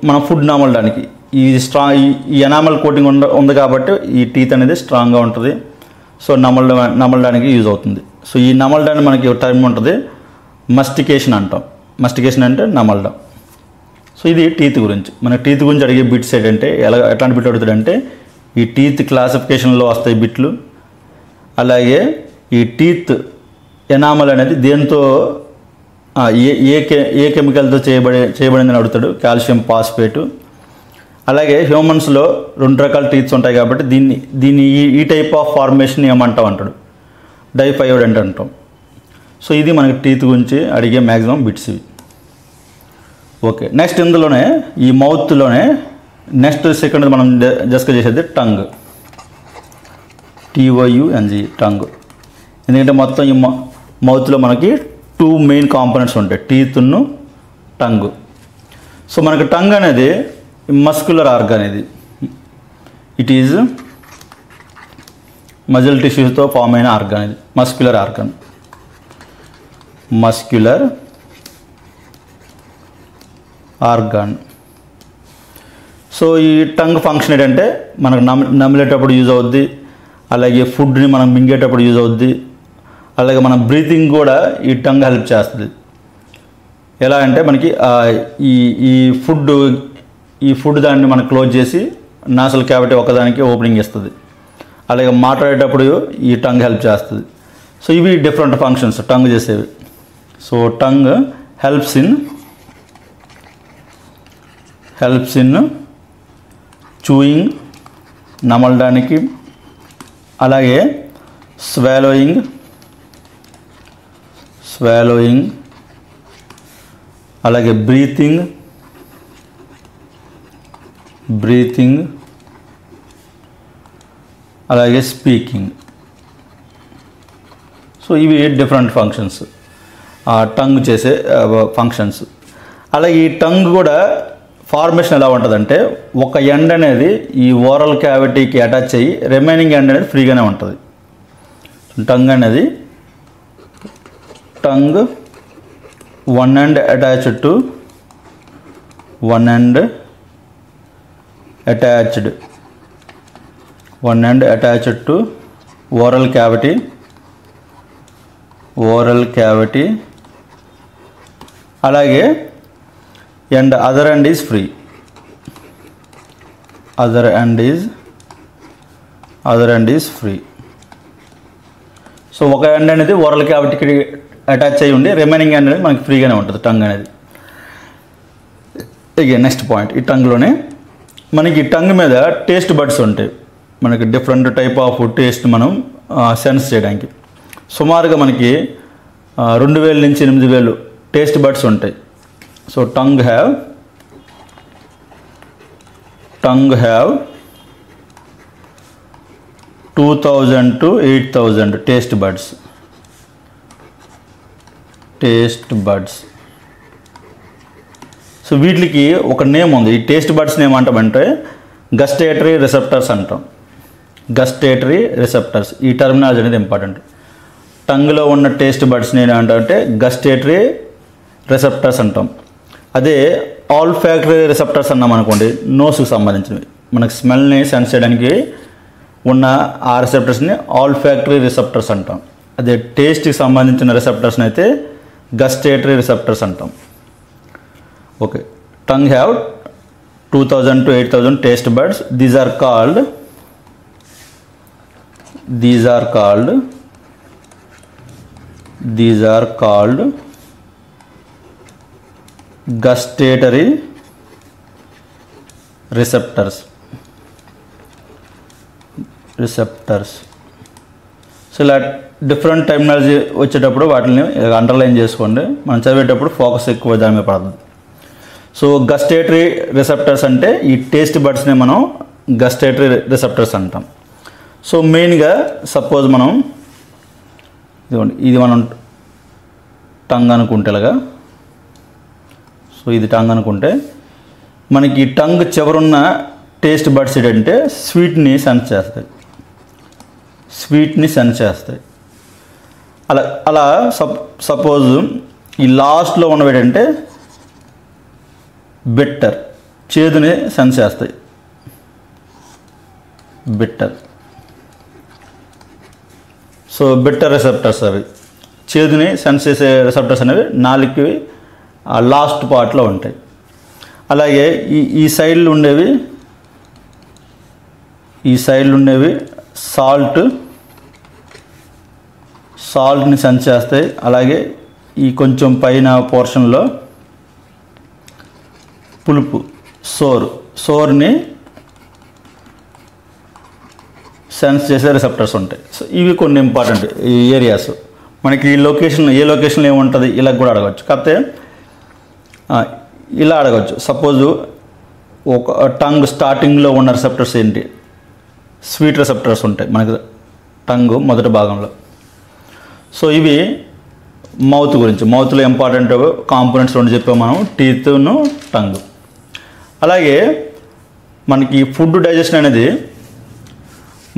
మన ఫుడ్ నమలడానికి. ఈ ఎనామల్ కోటింగ్ ఉంది కాబట్టి ఈ టీత్ అనేది స్ట్రాంగ్గా ఉంటుంది. సో నమలడానికి యూజ్ అవుతుంది. సో ఈ నమలడానికి మనకి టర్మ్ ఉంటుంది, మస్టికేషన్ అంటాం. మస్టికేషన్ అంటే నమలడం. సో ఇది టీత్ గురించి. మన టీత్ గురించి అడిగే బిట్స్ ఏంటంటే ఎట్లాంటి బిట్ అడుగుతాడంటే ఈ టీత్ క్లాసిఫికేషన్లో వస్తాయి బిట్లు. అలాగే ఈ టీత్ ఎనామల్ అనేది దేంతో ఏ కెమికల్తో చేయబడిందని అడుగుతాడు, కాల్షియం ఫాస్ఫేటు. అలాగే హ్యూమన్స్లో 2 రకాల టీత్స్ ఉంటాయి కాబట్టి దీన్ని ఈ టైప్ ఆఫ్ ఫార్మేషన్ ఏమంటాం అంటాడు, డైఫైయోడెంట్ అంటాం. సో ఇది మనకి టీత్ గురించి అడిగే మ్యాక్సిమం బిట్స్ ఇవి. ఓకే, నెక్స్ట్ ఇందులోనే ఈ మౌత్లోనే నెక్స్ట్ సెకండ్ మనం డిస్కస్ చేసేది టంగ్. TOUNG, tongue. ఎందుకంటే మొత్తం ఈ మౌత్లో మనకి 2 మెయిన్ కాంపోనెంట్స్ ఉంటాయి, టీత్ను టంగ్. సో మనకి టంగ్ అనేది మస్క్యులర్ ఆర్గాన్. ఇది ఇట్ ఈజ్ మజిల్ టిష్యూస్తో ఫామ్ అయిన ఆర్గాన్. ఇది మస్క్యులర్ ఆర్గాన్. సో ఈ టంగ్ ఫంక్షన్ ఏంటంటే మనకు నమిలేటప్పుడు యూజ్ అవుద్ది, అలాగే ఫుడ్ని మనం మింగేటప్పుడు యూజ్ అవుద్ది, అలాగే మన బ్రీతింగ్ కూడా ఈ టంగ్ హెల్ప్ చేస్తుంది. ఎలా అంటే మనకి ఈ ఫుడ్ దాన్ని మనం క్లోజ్ చేసి నాసల్ క్యావిటీ ఒకదానికి ఓపెనింగ్ ఇస్తుంది. అలాగే మాట్లాడేటప్పుడు ఈ టంగ్ హెల్ప్ చేస్తుంది. సో ఇవి డిఫరెంట్ ఫంక్షన్స్ టంగ్ చేసేవి. So tongue helps in chewing, నమలడానికి, అలాగే స్వాలోయింగ్, అలాగే బ్రీతింగ్, అలాగే స్పీకింగ్. సో ఇవి డిఫరెంట్ ఫంక్షన్స్ టంగ్ చేసే ఫంక్షన్స్. అలాగే ఈ టంగ్ కూడా ఫార్మేషన్ ఎలా ఉంటుందంటే ఒక ఎండ్ అనేది ఈ ఓరల్ క్యావిటీకి అటాచ్ అయ్యి రిమైనింగ్ ఎండ్ అనేది ఫ్రీగానే ఉంటుంది. టంగ్ అనేది one end attached to oral cavity, అలాగే and other end is free. Other end is free. So ఒక ఎండ్ అనేది ఓరల్ క్యావిటీకి అటాచ్ అయ్యి ఉండి రిమైనింగ్ ఎండ్ అనేది మనకి ఫ్రీగానే ఉంటుంది టంగ్ అనేది. ఇక నెక్స్ట్ పాయింట్, ఈ టంగ్లోనే మనకి టంగ్ మీద టేస్ట్ బడ్స్ ఉంటాయి. మనకి డిఫరెంట్ టైప్ ఆఫ్ టేస్ట్ మనం సెన్స్ చేయడానికి సుమారుగా మనకి 2000 నుంచి 8000 టేస్ట్ బడ్స్ ఉంటాయి. So tongue have 2000 to 8000 taste buds. Taste buds. So వీటికి ఒక నేమ్ ఉంది. ఈ టేస్ట్ బడ్స్ని ఏమంటామంటే గస్టేటరీ రిసెప్టర్స్ అంటాం. గస్టేటరీ రిసెప్టర్స్, ఈ టర్మినాలజీ అనేది ఇంపార్టెంట్. టంగ్లో ఉన్న టేస్ట్ బడ్స్ని ఏమంటామంటే గస్టేటరీ రిసెప్టర్స్ అంటాం. అదే ఆల్ఫాక్టరీ రిసెప్టర్స్ అన్నాం అనుకోండి, నోస్కి సంబంధించినవి, మనకు స్మెల్ని సెన్స్ చేయడానికి ఉన్న ఆ రిసెప్టర్స్ని ఆల్ఫాక్టరీ రిసెప్టర్స్ అంటాం. అదే టేస్ట్కి సంబంధించిన రిసెప్టర్స్ని అయితే గస్టేటరీ రిసెప్టర్స్ అంటాం. Okay, tongue have 2000 to 8000 taste buds. These are called gustatory receptors. So ఇలా డిఫరెంట్ టర్మినాలజీ వచ్చేటప్పుడు వాటిని అండర్లైన్ చేసుకోండి. మనం చదివేటప్పుడు ఫోకస్ ఎక్కువ దాని మీద పడుతుంది. సో గస్టేటరీ రిసెప్టర్స్ అంటే ఈ టేస్ట్ బడ్స్ని మనం గస్టేటరీ రిసెప్టర్స్ అంటాం. సో మెయిన్గా సపోజ్ మనం ఇది మనం టంగ్ అనుకుంటే ఇలాగా, సో ఇది టంగ్ అనుకుంటే మనకి ఈ టంగ్ చివరున్న టేస్ట్ బడ్స్ ఏంటంటే స్వీట్ని సెన్స్ చేస్తాయి. అలా సపోజ్ ఈ లాస్ట్లో ఉన్నవి ఏంటంటే బిట్టర్, చేదుని సెన్స్ చేస్తాయి. సో బిట్టర్ రిసెప్టర్స్ అవి, చేదుని సెన్స్ చేసే రిసెప్టర్స్ అనేవి నాలుగుకి ఆ లాస్ట్ పార్ట్లో ఉంటాయి. అలాగే ఈ సైడ్లు ఉండేవి సాల్ట్ని సెన్స్ చేస్తాయి. అలాగే ఈ కొంచెం పైన పోర్షన్లో పులుపు, సోర్ని సెన్స్ చేసే రిసెప్టర్స్ ఉంటాయి. సో ఇవి కొన్ని ఇంపార్టెంట్ ఈ ఏరియాస్. మనకి ఏ లొకేషన్లో ఏముంటుంది ఇలా కూడా అడగవచ్చు. కాకపోతే ఇలా అడగవచ్చు. సపోజు ఒక టంగ్ స్టార్టింగ్లో ఉన్న రిసెప్టర్స్ ఏంటి, స్వీట్ రిసెప్టర్స్ ఉంటాయి మనకి టంగ్ మొదటి భాగంలో. సో ఇవి మౌత్ గురించి. మౌత్లో ఇంపార్టెంట్ కాంపోనెంట్స్ రెండు చెప్పాము మనం, టీత్ను టంగ్. అలాగే మనకి ఫుడ్ డైజెషన్ అనేది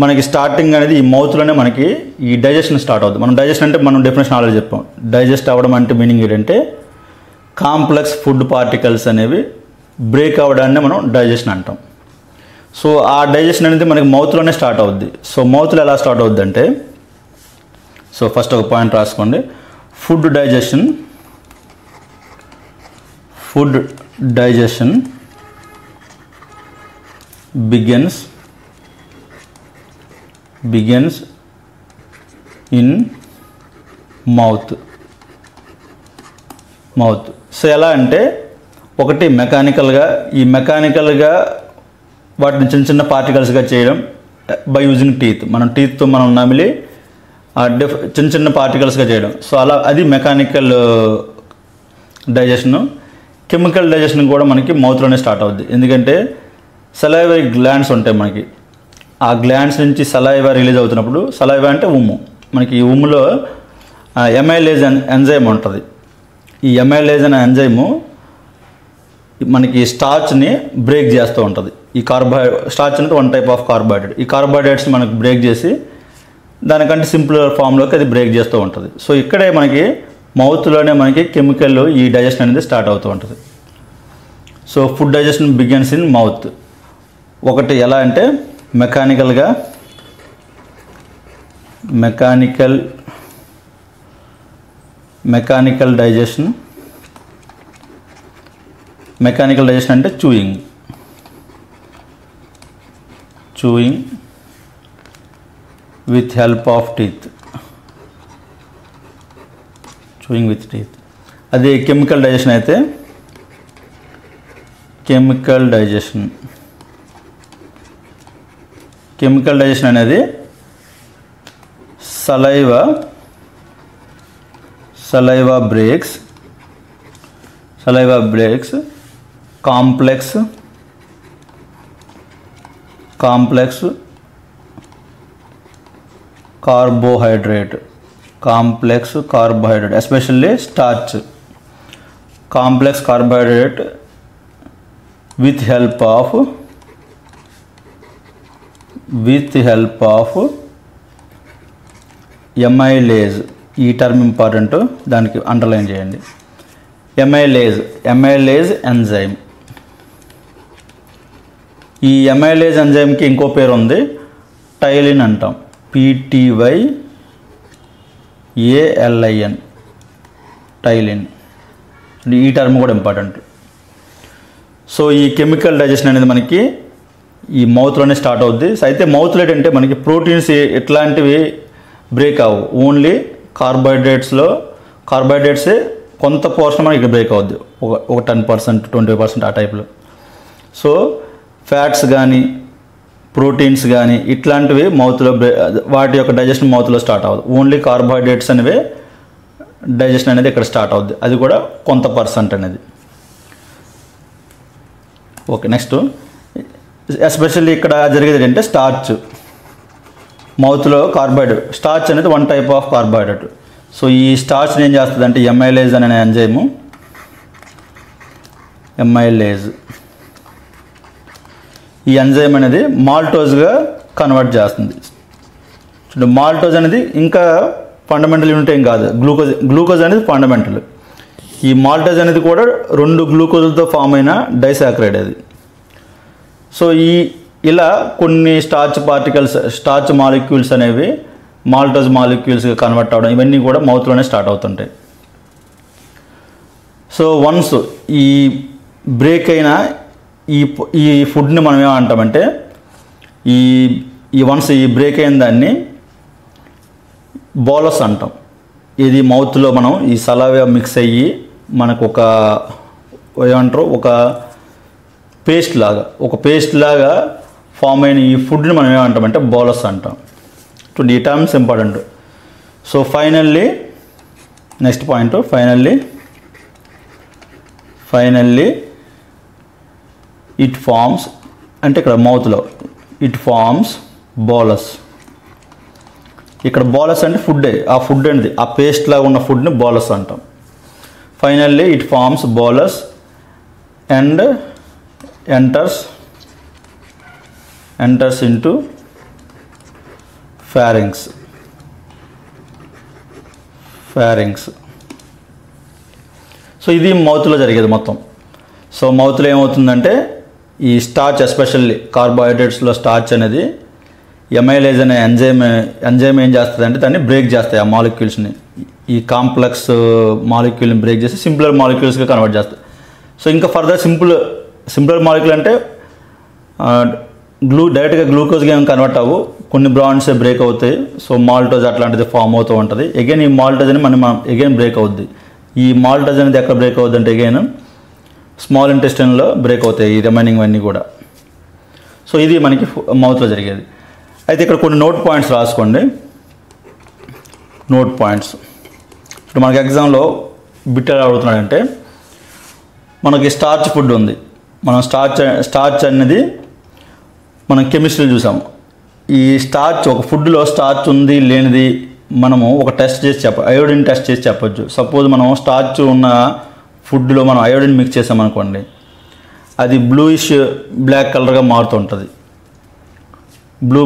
మనకి స్టార్టింగ్ అనేది ఈ మౌత్లోనే మనకి ఈ డైజెషన్ స్టార్ట్ అవుతుంది. మనం డైజెషన్ అంటే మనం డెఫినేషన్ ఆల్రెడీ చెప్పాం. డైజెస్ట్ అవ్వడం అంటే మీనింగ్ ఏంటంటే కాంప్లెక్స్ ఫుడ్ పార్టికల్స్ అనేవి బ్రేక్ అవ్వడాన్ని మనం డైజెషన్ అంటాం. సో ఆ డైజెషన్ అనేది మనకి మౌత్లోనే స్టార్ట్ అవుద్ది. సో మౌత్లో ఎలా స్టార్ట్ అవుద్ది అంటే, సో ఫస్ట్ ఒక పాయింట్ రాసుకోండి. Food digestion begins in mouth. So ఎలా అంటే ఒకటి మెకానికల్గా వాటిని చిన్న పార్టికల్స్గా చేయడం బై యూజింగ్ టీత్. మనం టీత్తో మనం నమిలి చిన్న పార్టికల్స్గా చేయడం. సో అలా అది మెకానికల్ డైజెషను. కెమికల్ డైజెషన్ కూడా మనకి మౌత్లోనే స్టార్ట్ అవుద్ది. ఎందుకంటే సలైవరీ గ్లాండ్స్ ఉంటాయి మనకి. ఆ గ్లాండ్స్ నుంచి సలైవా రిలీజ్ అవుతున్నప్పుడు, సలైవా అంటే ఉమ్ము, మనకి ఈ ఉమ్ములో ఎమైలేజ్ ఎంజైమ్ ఉంటుంది. ఈ ఎమైలేజ్ అనే ఎంజైము మనకి స్టార్చ్ని బ్రేక్ చేస్తూ ఉంటుంది. ఈ స్టార్చ్ అనేది వన్ టైప్ ఆఫ్ కార్బోహైడ్రేట్. ఈ కార్బోహైడ్రేట్స్ని మనకు బ్రేక్ చేసి దానికంటే సింపుల్ ఫామ్లోకి అది బ్రేక్ చేస్తూ ఉంటుంది. సో ఇక్కడే మనకి మౌత్లోనే మనకి కెమికల్ ఈ డైజెషన్ అనేది స్టార్ట్ అవుతూ ఉంటుంది. So food digestion begins in mouth. ఒకటి ఎలా అంటే మెకానికల్ డైజెషన్. మెకానికల్ డైజెషన్ అంటే chewing with help of teeth. అదే కెమికల్ డైజెషన్ అయితే కెమికల్ డైజెషన్ అనేది saliva breaks complex carbohydrate complex carbohydrate, especially starch, complex carbohydrate with help of amylase. ఈ term important, దానికి underline చేయండి. amylase enzyme. ఈ amylase ఎంజైమ్కి ఇంకో పేరు ఉంది, టైలిన్ అంటాం. PTYALIN, టైలిన్. ఈ టర్మ్ కూడా ఇంపార్టెంట్. సో ఈ కెమికల్ డైజెషన్ అనేది మనకి ఈ మౌత్లోనే స్టార్ట్ అవుద్ది. అయితే మౌత్లో ఏంటంటే మనకి ప్రోటీన్స్ ఇట్లాంటివి బ్రేక్ అవ్వవు, ఓన్లీ కార్బోహైడ్రేట్సే కొంత పోర్షన్ మనకి ఇక్కడ బ్రేక్ అవుద్ది, ఒక 10%, 20% ఆ టైప్లో. సో ఫ్యాట్స్ కానీ ప్రోటీన్స్ కానీ ఇట్లాంటివి మౌత్లో వాటి యొక్క డైజెషన్ మౌత్లో స్టార్ట్ అవ్వదు, ఓన్లీ కార్బోహైడ్రేట్స్ అనేవి డైజెషన్ అనేది ఇక్కడ స్టార్ట్ అవుద్ది, అది కూడా కొంత పర్సెంట్ అనేది. ఓకే, నెక్స్ట్ ఎస్పెషల్లీ ఇక్కడ జరిగేది ఏంటంటే స్టార్చ్, మౌత్లో కార్బోహైడ్రేట్. స్టార్చ్ అనేది one type of carbohydrate. So ఈ స్టార్చ్ని ఏం చేస్తుంది అంటే amylase అనే ఎంజైము, ఈ ఎంజైమ్ అనేది మాల్టోజ్గా కన్వర్ట్ చేస్తుంది. చూడండి, మాల్టోజ్ అనేది ఇంకా ఫండమెంటల్ యూనిట్ ఏం కాదు, గ్లూకోజ్ అనేది ఫండమెంటల్. ఈ మాల్టోజ్ అనేది కూడా 2 గ్లూకోజ్లతో ఫామ్ అయిన డైసాక్రైడ్ అది. సో ఇలా కొన్ని స్టార్చ్ మాలిక్యూల్స్ అనేవి మాల్టోజ్ మాలిక్యూల్స్గా కన్వర్ట్ అవ్వడం, ఇవన్నీ కూడా మౌత్లోనే స్టార్ట్ అవుతుంటాయి. సో వన్స్ ఈ బ్రేక్ అయిన ఈ ఫుడ్ని మనం ఏమంటామంటే వన్స్ ఈ బ్రేక్ అయిన దాన్ని బోలస్ అంటాం. ఇది మౌత్లో మనం ఈ సలావా మిక్స్ అయ్యి మనకు ఒక పేస్ట్ లాగా ఫామ్ అయిన ఈ ఫుడ్ని మనం ఏమంటామంటే బోలస్ అంటాం. ఈ terms important. So finally next point, finally it forms, అంటే ఇక్కడ మౌత్లో ఇట్ ఫార్మ్స్ బోలస్. ఇక్కడ బోలస్ అంటే ఫుడ్, ఆ ఫుడ్ అనేది ఆ పేస్ట్ లాగా ఉన్న ఫుడ్ని బోలస్ అంటాం. Finally it forms bolus and enters into pharynx. So ఇది మౌత్లో జరిగేది మొత్తం. సో మౌత్లో ఏమవుతుందంటే ఈ స్టార్చ్, ఎస్పెషల్లీ కార్బోహైడ్రేట్స్లో స్టార్చ్ అనేది amylase అనే ఎంజైమ్ ఏం చేస్తుంది అంటే దాన్ని బ్రేక్ చేస్తాయి, ఆ మాలిక్యూల్స్ని, ఈ కాంప్లెక్స్ మాలిక్యూల్ని బ్రేక్ చేసి సింపులర్ మాలిక్యూల్స్గా కన్వర్ట్ చేస్తాయి. సో ఇంకా ఫర్దర్ సింపులర్ మాలిక్యూల్ అంటే డైరెక్ట్గా గ్లూకోజ్గా ఏం కన్వర్ట్ అవ్వు, కొన్ని బ్రాండ్సే బ్రేక్ అవుతాయి. సో మాల్టోజ్ అట్లాంటిది ఫామ్ అవుతూ ఉంటుంది. అగైన్ ఈ మాల్టోజ్ అని మనం బ్రేక్ అవుద్ది. ఈ మాల్టోజ్ అనేది ఎక్కడ బ్రేక్ అవుద్ది అంటే అగైన్ స్మాల్ ఇంటెస్టైన్లో బ్రేక్ అవుతాయి ఈ రిమైనింగ్ అన్నీ కూడా. సో ఇది మనకి మౌత్లో జరిగేది. అయితే ఇక్కడ కొన్ని నోట్ పాయింట్స్ రాసుకోండి. నోట్ పాయింట్స్ ఇప్పుడు మనకి ఎగ్జామ్లో బిట్ ఎలా అడుగుతున్నాడంటే, మనకి స్టార్చ్ ఫుడ్ ఉంది, మనం స్టార్చ్ అనేది మనం కెమిస్ట్రీలో చూసాము. ఈ స్టార్చ్, ఒక ఫుడ్లో స్టార్చ్ ఉంది లేనిది మనము ఒక టెస్ట్ చేసి అయోడిన్ టెస్ట్ చేసి చెప్పొచ్చు. సపోజ్ మనం స్టార్చ్ ఉన్న ఫుడ్లో మనం అయోడిన్ మిక్స్ చేసామనుకోండి, అది బ్లూయిష్ బ్లాక్ కలర్గా మారుతుంటుంది,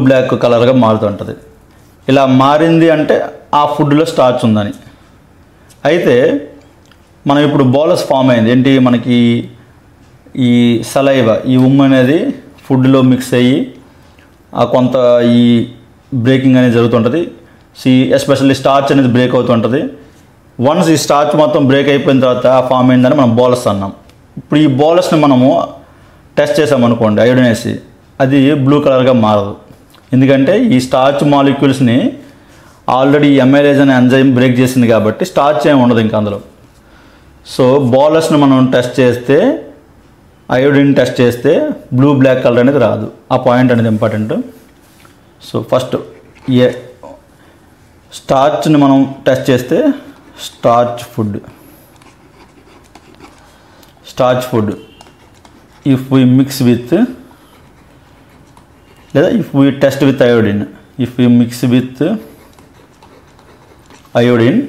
బ్లాక్ కలర్గా మారుతుంటుంది. ఇలా మారింది అంటే ఆ ఫుడ్లో స్టార్చ్ ఉందని. అయితే మనం ఇప్పుడు బోలస్ ఫామ్ అయింది ఏంటి, మనకి ఈ సలైవా, ఈ ఉమ్ము అనేది ఫుడ్లో మిక్స్ అయ్యి కొంత ఈ బ్రేకింగ్ అనేది జరుగుతుంటుంది. ఎస్పెషల్లీ స్టార్చ్ అనేది బ్రేక్ అవుతుంటుంది. వన్స్ ఈ స్టార్చ్ మొత్తం బ్రేక్ అయిపోయిన తర్వాత ఆ ఫామ్ అయిందని మనం బోలస్ అన్నాం. ఇప్పుడు ఈ బోలస్ని మనము టెస్ట్ చేసామనుకోండి అయోడిన్ వేసి, అది బ్లూ కలర్గా మారదు, ఎందుకంటే ఈ స్టార్చ్ మాలిక్యూల్స్ని ఆల్రెడీ amylase అనే ఎంజైమ్ బ్రేక్ చేసింది కాబట్టి స్టార్చ్ ఏమి ఉండదు ఇంకా అందులో. సో బోలస్ని మనం టెస్ట్ చేస్తే, అయోడిన్ టెస్ట్ చేస్తే బ్లాక్ కలర్ అనేది రాదు. ఆ పాయింట్ అనేది ఇంపార్టెంట్. సో ఫస్ట్ స్టార్చ్ని మనం టెస్ట్ చేస్తే starch food if we mix with, లేదా if we test with iodine, if we mix with iodine,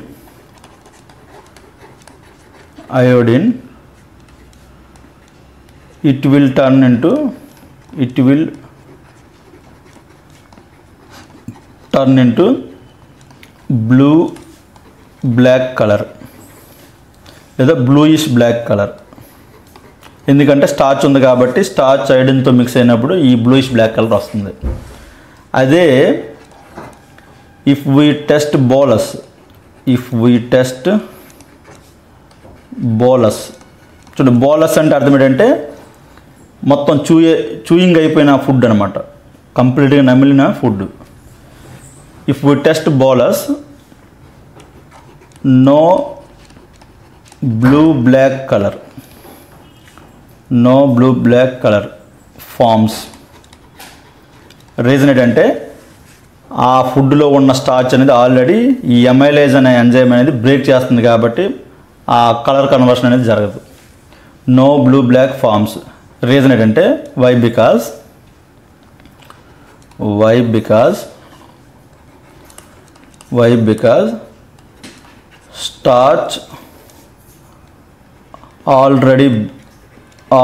it will turn into blue black color లేదా bluish black colour. ఎందుకంటే starch ఉంది కాబట్టి starch ఐరన్తో mix అయినప్పుడు ఈ bluish black colour వస్తుంది. అదే if we test bolus చూడండి, బోలస్ అంటే అర్థం ఏంటంటే మొత్తం చూయింగ్ అయిపోయిన ఫుడ్ అనమాట, కంప్లీట్గా నమిలిన food. If we test bolus, no blue black colour forms. Reason ఏంటంటే ఆ ఫుడ్లో ఉన్న స్టార్చ్ అనేది ఆల్రెడీ ఈ ఎమైలేజ్ అనే ఎంజైమ్ అనేది బ్రేక్ చేస్తుంది కాబట్టి ఆ కలర్ కన్వర్షన్ అనేది జరగదు. No blue black forms. Reason ఏంటంటే why because starch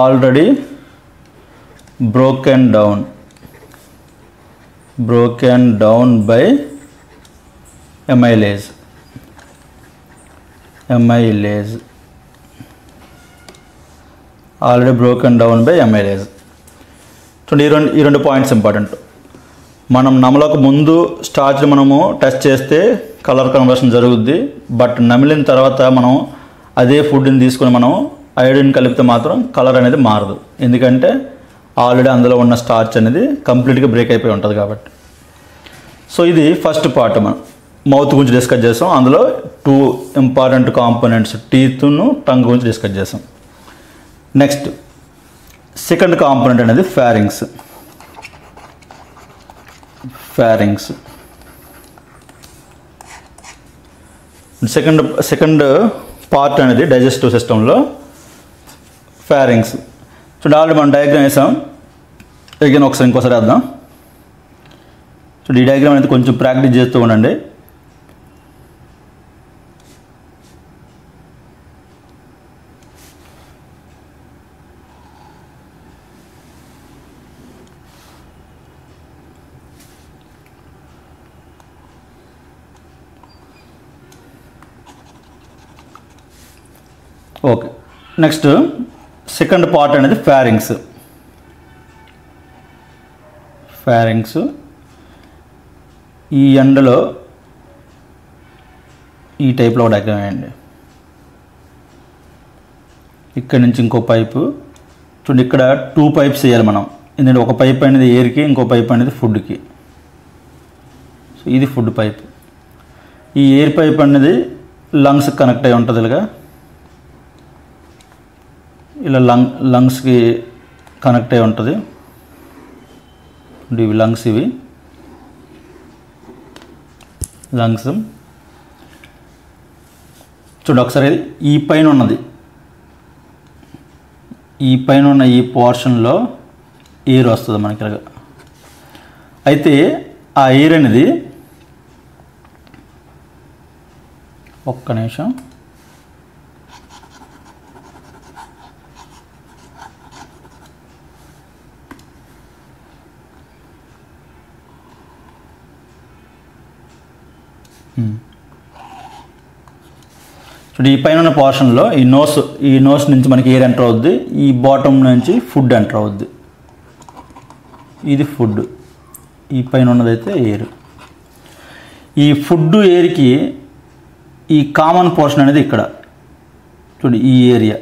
already broken down by amylase. Already broken down by amylase. చూడండి, ఈ రెండు పాయింట్స్ ఇంపార్టెంట్. మనం నమలకు ముందు స్టార్చ్ని మనము టెస్ట్ చేస్తే కలర్ కన్వర్షన్ జరుగుద్ది. బట్ నమిలిన తర్వాత మనం అదే ఫుడ్ని తీసుకొని మనం ఐరన్ కలిపితే మాత్రం కలర్ అనేది మారదు. ఎందుకంటే ఆల్రెడీ అందులో ఉన్న స్టార్చ్ అనేది కంప్లీట్గా బ్రేక్ అయిపోయి ఉంటుంది కాబట్టి. సో ఇది ఫస్ట్ పార్ట్. మనం మౌత్ గురించి డిస్కస్ చేసాం. అందులో 2 ఇంపార్టెంట్ కాంపోనెంట్స్ టీత్ను టంగ్ గురించి డిస్కస్ చేసాం. నెక్స్ట్ సెకండ్ కాంపోనెంట్ అనేది ఫారింగ్స్. సెకండ్ పార్ట్ అనేది డైజెస్టివ్ సిస్టంలో ఫారింగ్స్. చూడండి, ఆల్రెడీ మనం డయాగ్రామ్ వేసాం. అగైన్ ఇంకోసారి వేద్దాం. చూడండి, ఈ డయాగ్రామ్ అనేది కొంచెం ప్రాక్టీస్ చేస్తూ ఉండండి. ఓకే, నెక్స్ట్ సెకండ్ పార్ట్ అనేది ఫారింగ్స్. ఈ ఎండలో ఈ టైప్లో ఒక డయాగ్రామ్ వేయండి. ఇక్కడ నుంచి ఇంకో పైపు చూడండి, ఇక్కడ 2 పైప్స్ వేయాలి మనం. ఎందుకంటే ఒక పైప్ అనేది ఎయిర్కి, ఇంకో పైప్ అనేది ఫుడ్కి. సో ఇది ఫుడ్ పైప్. ఈ ఎయిర్ పైప్ అనేది లంగ్స్కి కనెక్ట్ అయి ఉంటుంది. ఇలా లంగ్స్కి కనెక్ట్ అయి ఉంటుంది. ఇవి లంగ్స్, ఇవి లంగ్స్. చూడండి ఒకసారి, ఈ పైన ఉన్న ఈ పోర్షన్లో ఎయిర్ వస్తుంది మనకి. అయితే ఆ ఎయిర్ అనేది ఒక్క నిమిషం, చూడండి, ఈ పైన ఉన్న పోర్షన్లో ఈ నోస్ నుంచి మనకి ఎయిర్ ఎంటర్ అవుద్ది. ఈ బాటమ్ నుంచి ఫుడ్ ఎంటర్ అవుద్ది. ఇది ఫుడ్, ఈ పైన ఉన్నదైతే ఎయిర్. ఈ ఫుడ్ ఎయిర్కి ఈ కామన్ పోర్షన్ అనేది ఇక్కడ చూడండి, ఈ ఏరియా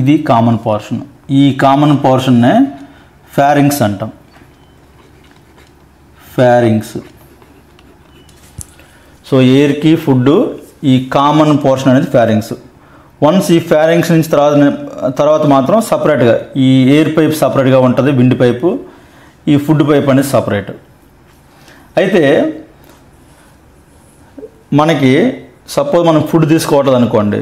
ఇది కామన్ పోర్షన్. ఈ కామన్ పోర్షన్నే ఫారింగ్స్ అంటాం. సో ఎయిర్కి ఫుడ్ ఈ కామన్ పోర్షన్ అనేది ఫారింగ్స్. వన్స్ ఈ ఫారింగ్స్ నుంచి తర్వాత మాత్రం సపరేట్గా ఈ ఎయిర్ పైప్ సపరేట్గా ఉంటుంది, విండ్ పైపు, ఈ ఫుడ్ పైప్ అనేది సపరేట్. అయితే మనకి సపోజ్ మనం ఫుడ్ తీసుకోవట్లేదు అనుకోండి,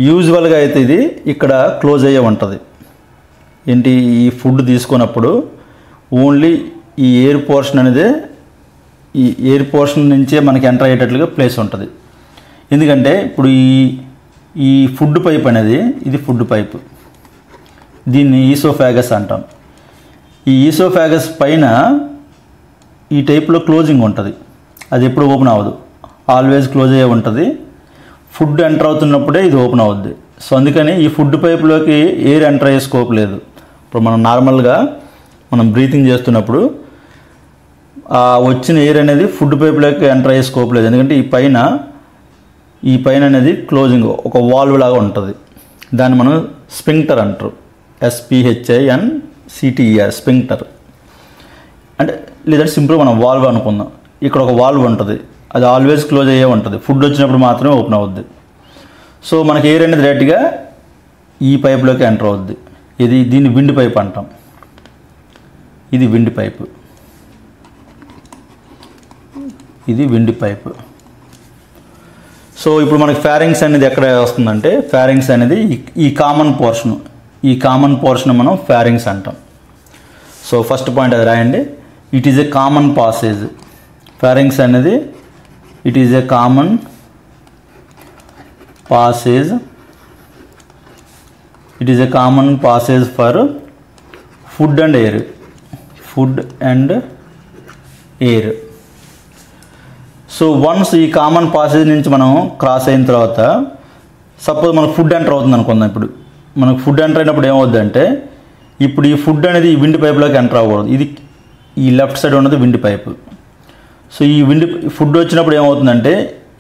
యూజువల్గా అయితే ఇది ఇక్కడ క్లోజ్ అయ్యే ఉంటుంది. ఏంటి, ఈ ఫుడ్ తీసుకున్నప్పుడు ఓన్లీ ఈ ఎయిర్ పోర్షన్ అనేది ఈ ఎయిర్ పోర్షన్ నుంచే మనకి ఎంటర్ అయ్యేటట్లుగా ప్లేస్ ఉంటుంది. ఎందుకంటే ఇప్పుడు ఈ ఫుడ్ పైప్ అనేది ఇది ఫుడ్ పైప్, దీన్ని ఈసోఫాగస్ అంటాం. ఈ ఈసోఫాగస్ పైన ఈ టైప్లో క్లోజింగ్ ఉంటుంది, అది ఎప్పుడు ఓపెన్ అవ్వదు, ఆల్వేజ్ క్లోజ్ అయ్యే ఉంటుంది. ఫుడ్ ఎంటర్ అవుతున్నప్పుడే ఇది ఓపెన్ అవుద్ది. సో అందుకని ఈ ఫుడ్ పైప్లోకి ఎయిర్ ఎంటర్ అయ్యే స్కోప్ లేదు. ఇప్పుడు మనం నార్మల్గా మనం బ్రీతింగ్ చేస్తున్నప్పుడు వచ్చిన ఎయిర్ అనేది ఫుడ్ పైప్లోకి ఎంటర్ అయ్యే స్కోప్ లేదు, ఎందుకంటే ఈ పైన అనేది క్లోజింగ్ ఒక వాల్వ్ లాగా ఉంటుంది. దాన్ని మనం స్పింక్టర్ అంటారు, SPHINCTER స్పింక్టర్ అంటే, లేదంటే సింపుల్ మనం వాల్వ్ అనుకుందాం. ఇక్కడ ఒక వాల్వ్ ఉంటుంది, అది ఆల్వేజ్ క్లోజ్ అయ్యే ఉంటుంది, ఫుడ్ వచ్చినప్పుడు మాత్రమే ఓపెన్ అవుద్ది. సో మనకి ఎయిర్ అనేది డైరెక్ట్గా ఈ పైప్లోకి ఎంటర్ అవుద్ది. దీన్ని విండ్ పైప్ అంటాం. ఇది విండ్ పైప్, ఇది విండ్ పైప్. సో ఇప్పుడు మనకి ఫారింగ్స్ అనేది ఎక్కడ వస్తుందంటే, ఫారింగ్స్ అనేది ఈ కామన్ పోర్షన్ మనం ఫారింగ్స్ అంటాం. సో ఫస్ట్ పాయింట్ అది రాయండి. It is a common passage. Pharynx అనేది it is a common passage. It is a common passage for food and air. So once ఈ కామన్ పాసేజ్ నుంచి మనం క్రాస్ అయిన తర్వాత, సపోజ్ మనకు ఫుడ్ ఎంటర్ అవుతుంది అనుకుందాం. ఇప్పుడు మనకు ఫుడ్ ఎంటర్ అయినప్పుడు ఏమవుద్దంటే, ఇప్పుడు ఈ ఫుడ్ అనేది ఈ విండ్ పైప్లోకి ఎంటర్ అవ్వకూడదు. ఇది ఈ లెఫ్ట్ సైడ్ ఉన్నది విండ్ పైప్. సో ఈ ఫుడ్ వచ్చినప్పుడు ఏమవుతుందంటే,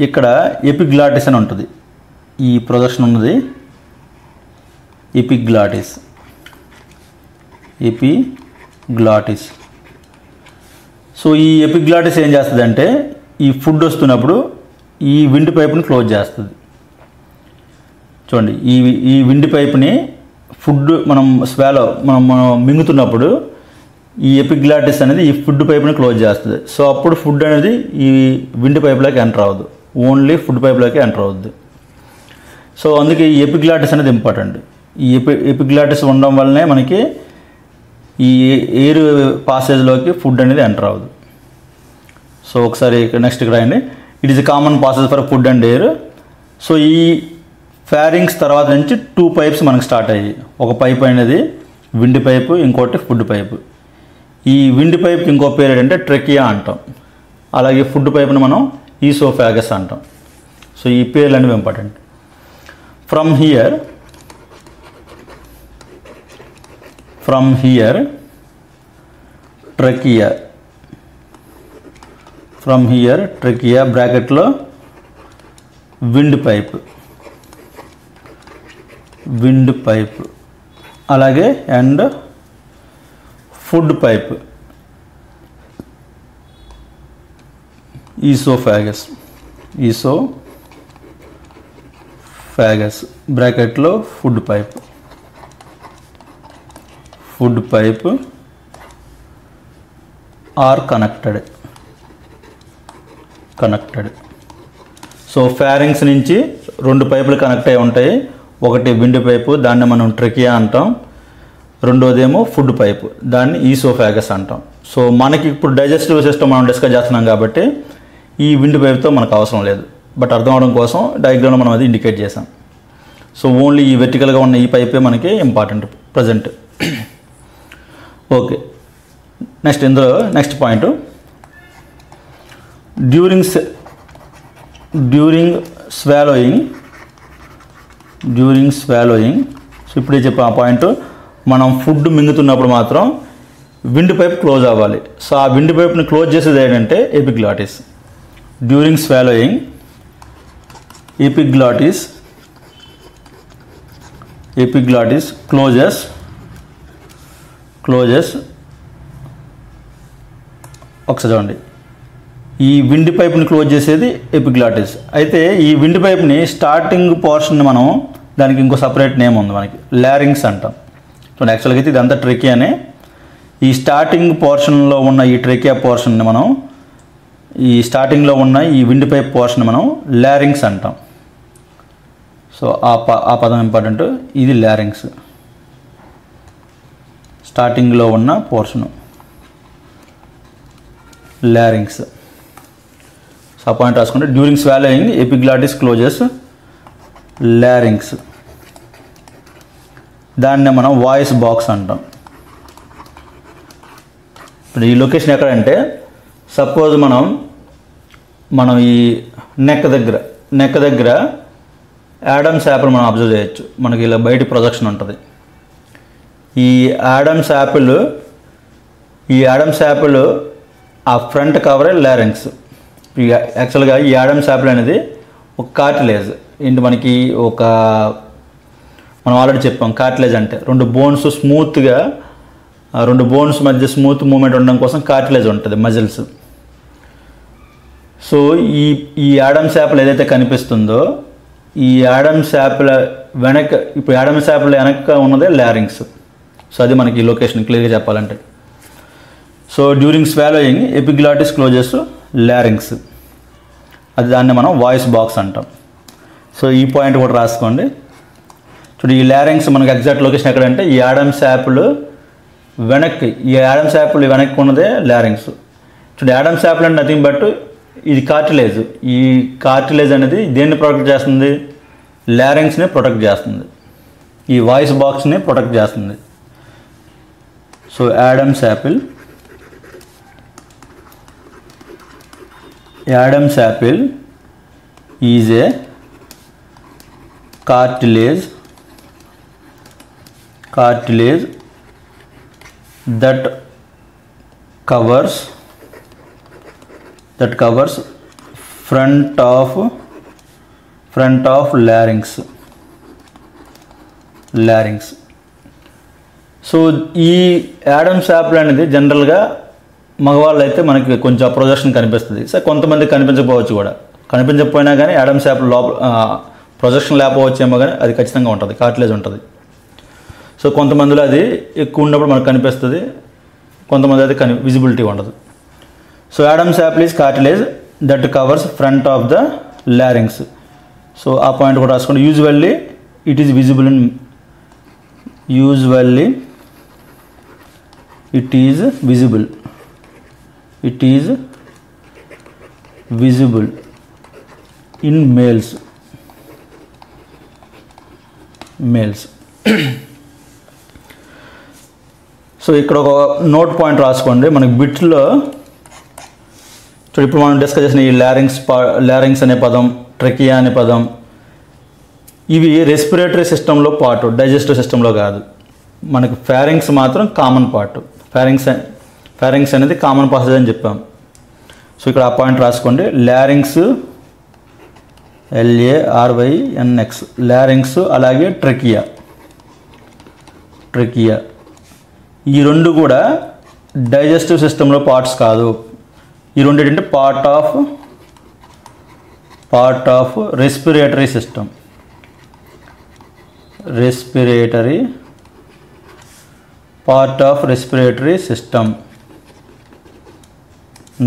ఇక్కడ ఎపిగ్లాటిస్ అని ఉంటుంది. ఈ ప్రొజెక్షన్ ఉన్నది ఎపిగ్లాటిస్. సో ఈ ఎపిగ్లాటిస్ ఏం చేస్తుంది అంటే, ఈ ఫుడ్ వస్తున్నప్పుడు ఈ విండ్ పైప్ని క్లోజ్ చేస్తుంది. చూడండి, ఈ విండ్ పైప్ని ఫుడ్ మనం మింగుతున్నప్పుడు ఈ ఎపిగ్లాటిస్ అనేది ఈ ఫుడ్ పైప్ని క్లోజ్ చేస్తుంది. సో అప్పుడు ఫుడ్ అనేది ఈ విండ్ పైప్లోకి ఎంటర్ అవ్వదు, ఓన్లీ ఫుడ్ పైప్లోకి ఎంటర్ అవుద్ది. సో అందుకే ఈ ఎపిగ్లాటిస్ అనేది ఇంపార్టెంట్. ఈ ఎపిగ్లాటిస్ ఉండడం వల్లనే మనకి ఈ ఎయిర్ పాసేజ్లోకి ఫుడ్ అనేది ఎంటర్ అవ్వదు. సో ఒకసారి నెక్స్ట్ రాయండి. It is a common passage for food and air. So ఈ ఫారింగ్స్ తర్వాత నుంచి 2 పైప్స్ మనకు స్టార్ట్ అయ్యాయి. ఒక పైప్ అనేది విండ్ పైప్, ఇంకోటి ఫుడ్ పైప్. ఈ విండ్ పైప్కి ఇంకో పేరు ఏంటంటే ట్రెకియా అంటాం. అలాగే ఫుడ్ పైప్ని మనం ఈసోఫాగస్ అంటాం. సో ఈ పేర్లు అనేవి ఇంపార్టెంట్. ఫ్రమ్ హియర్ ట్రెకియా బ్రాకెట్లో విండ్ పైప్ అలాగే అండ్ ఫుడ్ పైప్ ఈసోఫాగస్ బ్రాకెట్లో food pipe are connected. So pharynx నుంచి 2 పైపులు కనెక్ట్ అయి ఉంటాయి. ఒకటి విండ్ పైపు, దాన్ని మనం ట్రెకియా అంటాం. రెండోదేమో ఫుడ్ పైప్, దాన్ని ఈసోఫాగస్ అంటాం. సో మనకి ఇప్పుడు డైజెస్టివ్ సిస్టమ్ మనం డిస్కస్ చేస్తున్నాం కాబట్టి ఈ విండ్ పైప్తో మనకు అవసరం లేదు, బట్ అర్థం అవడం కోసం డయాగ్రామ్లో మనం అది ఇండికేట్ చేసాం. సో ఓన్లీ ఈ వెర్టికల్గా ఉన్న ఈ పైపే మనకి important present. Okay, next point, during swallowing. So ఇప్పుడే చెప్పా ఆ పాయింట్, మనం ఫుడ్ మింగుతున్నప్పుడు మాత్రం విండ్ పైప్ క్లోజ్ అవ్వాలి. సో ఆ విండ్ పైప్ని క్లోజ్ చేసేది ఏంటంటే epiglottis. During swallowing epiglottis closes. ఒకసారి చూడండి, ఈ విండ్ పైప్ని క్లోజ్ చేసేది ఎపిగ్లాటిస్. అయితే ఈ విండ్ పైప్ని స్టార్టింగ్ పోర్షన్ మనం దానికి ఇంకో సపరేట్ నేమ్ ఉంది మనకి, లారింగ్స్ అంటాం. చూడండి, యాక్చువల్గా అయితే ఇదంతా ట్రెకియానే. ఈ స్టార్టింగ్ పోర్షన్లో ఉన్న ఈ ట్రెకియా పోర్షన్ని మనం, ఈ స్టార్టింగ్లో ఉన్న ఈ విండ్ పైప్ పోర్షన్ మనం లారింగ్స్ అంటాం. సో ఆ పదం ఇంపార్టెంట్. ఇది లారింగ్స్, స్టార్టింగ్లో ఉన్న పోర్షను లారింగ్స్. సో ఆ పాయింట్ రాసుకుంటే డ్యూరింగ్ స్వాలోయింగ్ ఎపిగ్లాటిస్ క్లోజెస్ లారింగ్స్, దాన్నే మనం వాయిస్ బాక్స్ అంటాం. ఇప్పుడు ఈ లొకేషన్ ఎక్కడంటే సపోజ్ మనం ఈ నెక్ దగ్గర యాడమ్స్ యాపిల్ మనం అబ్జర్వ్ చేయొచ్చు. మనకి ఇలా బయట ప్రొజెక్షన్ ఉంటుంది. ఈ యాడమ్స్ యాపిల్ ఆ ఫ్రంట్ కవరే లారింగ్స్. యాక్చువల్గా ఈ యాడమ్స్ యాపిల్ అనేది ఒక కార్టిలేజ్. ఏంటి మనకి మనం ఆల్రెడీ చెప్పాం కార్టిలేజ్ అంటే రెండు బోన్స్ మధ్య స్మూత్ మూమెంట్ ఉండడం కోసం కార్టిలేజ్ ఉంటుంది, మజిల్స్. సో ఈ యాడమ్స్ యాపిల్ ఏదైతే కనిపిస్తుందో ఈ యాడమ్స్ యాపిల్ వెనక ఉన్నదే లారింగ్స్. సో అది మనకి ఈ లొకేషన్ క్లియర్గా చెప్పాలంటే. So during swallowing epiglottis closes లారింగ్స్, అది దాన్ని మనం వాయిస్ బాక్స్ అంటాం. సో ఈ పాయింట్ కూడా రాసుకోండి. చూడు ఈ లారింగ్స్ మనకి ఎగ్జాక్ట్ లొకేషన్ ఎక్కడంటే ఈ యాడమ్స్ యాపిల్ వెనక్కి ఉన్నదే లారింగ్స్. చూడు యాడమ్స్ యాపిల్ అంటే నథింగ్ బట్ ఇది కార్టిలేజ్. ఈ కార్టిలేజ్ అనేది దేన్ని ప్రొటెక్ట్ చేస్తుంది? లారింగ్స్ని ప్రొటెక్ట్ చేస్తుంది, ఈ వాయిస్ బాక్స్ని ప్రొటెక్ట్ చేస్తుంది. So Adams Apple is a cartilage that covers front of larynx. So ఈ యాడమ్స్ యాపిల్ అనేది జనరల్గా మగవాళ్ళు అయితే మనకి కొంచెం ప్రొజెక్షన్ కనిపిస్తుంది. సో కొంతమంది కనిపించకపోవచ్చు కూడా. కనిపించకపోయినా కానీ యాడమ్స్ యాపిల్ లోపల ప్రొజెక్షన్ లేకపోవచ్చేమో కానీ అది ఖచ్చితంగా ఉంటుంది, కార్టిలేజ్ ఉంటుంది. సో కొంతమందిలో అది ఎక్కువ ఉన్నప్పుడు మనకు కనిపిస్తుంది, కొంతమంది అయితే విజిబిలిటీ ఉండదు. So Adams Apple is cartilage that covers front of the లారింగ్స్. So ఆ పాయింట్ కూడా రాసుకోండి. Usually it is visible in males. So ఇక్కడ ఒక నోట్ పాయింట్ రాసుకోండి. మనకి బిట్లో ఇప్పుడు మనం డిస్కస్ చేసిన ఈ లారింగ్స్ అనే పదం, ట్రెకియా అనే పదం, ఇవి రెస్పిరేటరీ సిస్టంలో పార్ట్, డైజెస్టివ్ సిస్టంలో కాదు. మనకి ఫారింగ్స్ మాత్రం కామన్ పార్ట్. ఫారింగ్స్ అనేది కామన్ పాసేజ్ అని చెప్పాం. సో ఇక్కడ ఆ పాయింట్ రాసుకోండి. లారింగ్స్ LARYNX, లారింగ్స్, అలాగే ట్రెకియా. ఈ రెండు కూడా డైజెస్టివ్ సిస్టంలో పార్ట్స్ కాదు. ఈ రెండు ఏంటంటే part of respiratory system,